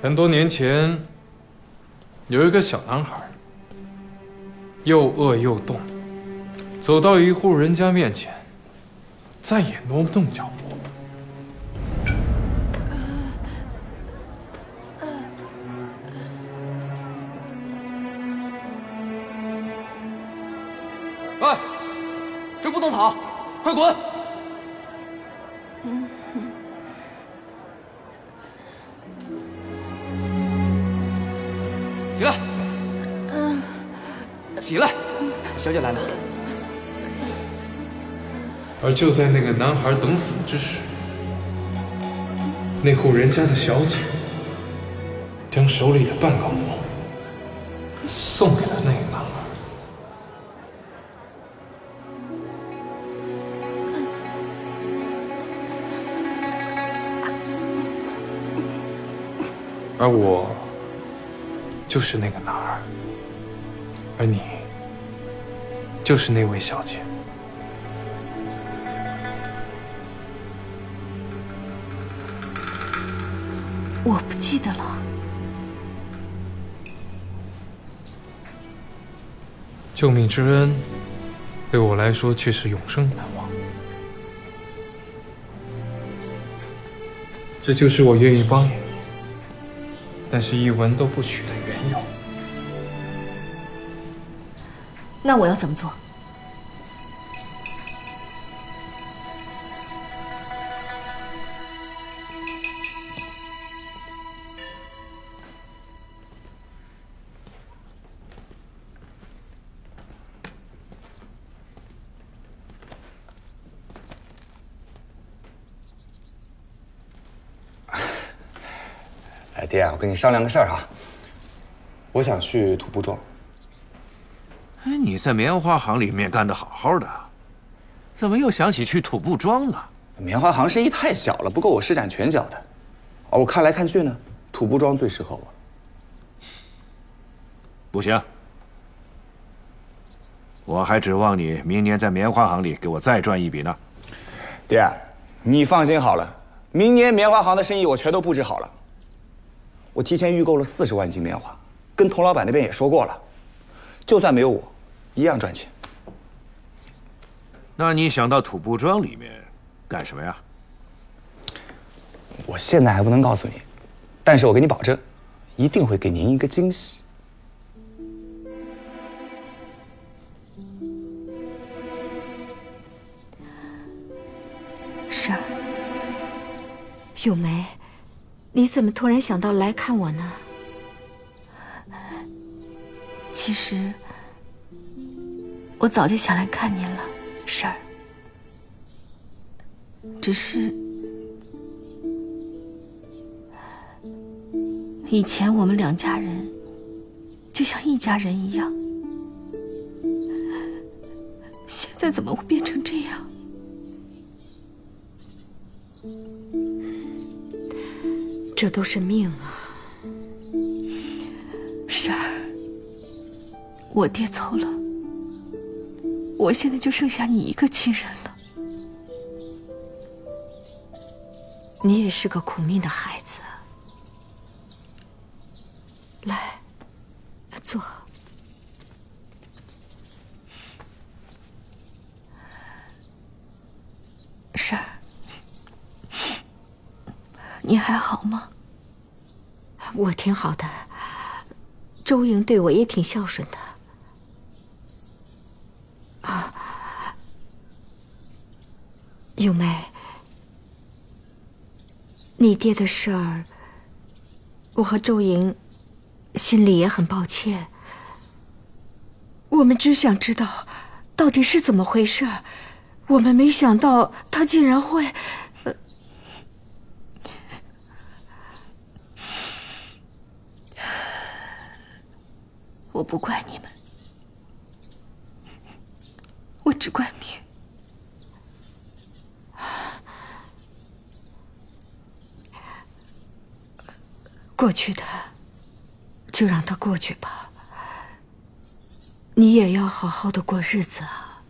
很多年前，有一个小男孩，又饿又冻，走到一户人家面前，再也挪不动脚步。哎，这不能躺，快滚！起来，起来，小姐来了。而就在那个男孩等死之时，那户人家的小姐将手里的半个馍送给了那个男孩。而我就是那个男儿，而你就是那位小姐。我不记得了。救命之恩，对我来说却是永生难忘。这就是我愿意帮你，但是一文都不取的缘由。那我要怎么做？爹，我跟你商量个事儿哈，我想去土布庄。哎，你在棉花行里面干得好好的，怎么又想起去土布庄了？棉花行生意太小了，不够我施展拳脚的。而我看来看去呢，土布庄最适合我。不行，我还指望你明年在棉花行里给我再赚一笔呢。爹，你放心好了，明年棉花行的生意我全都布置好了。我提前预购了40万斤棉花，跟童老板那边也说过了，就算没有我，一样赚钱。那你想到土布庄里面干什么呀？我现在还不能告诉你，但是我给你保证，一定会给您一个惊喜。婶儿，咏梅，你怎么突然想到来看我呢？其实，我早就想来看您了，婶儿。只是，以前我们两家人就像一家人一样，现在怎么会变成这样？这都是命啊，婶儿。我爹走了，我现在就剩下你一个亲人了。你也是个苦命的孩子。来，坐。婶儿，你还好吗？我挺好的，周莹对我也挺孝顺的。啊，咏梅，你爹的事儿，我和周莹心里也很抱歉。我们只想知道到底是怎么回事，我们没想到他竟然会……我不怪你们，我只怪命。过去的就让它过去吧，你也要好好的过日子啊。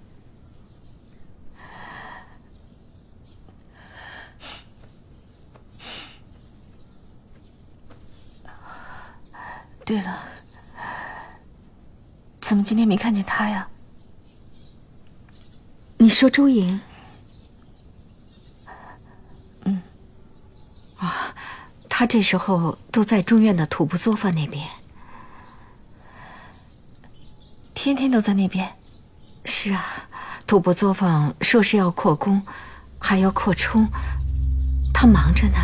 对了，怎么今天没看见他呀？你说周莹？啊，他这时候都在中院的土布作坊那边。天天都在那边？是啊，土布作坊说是要扩工，还要扩充，他忙着呢。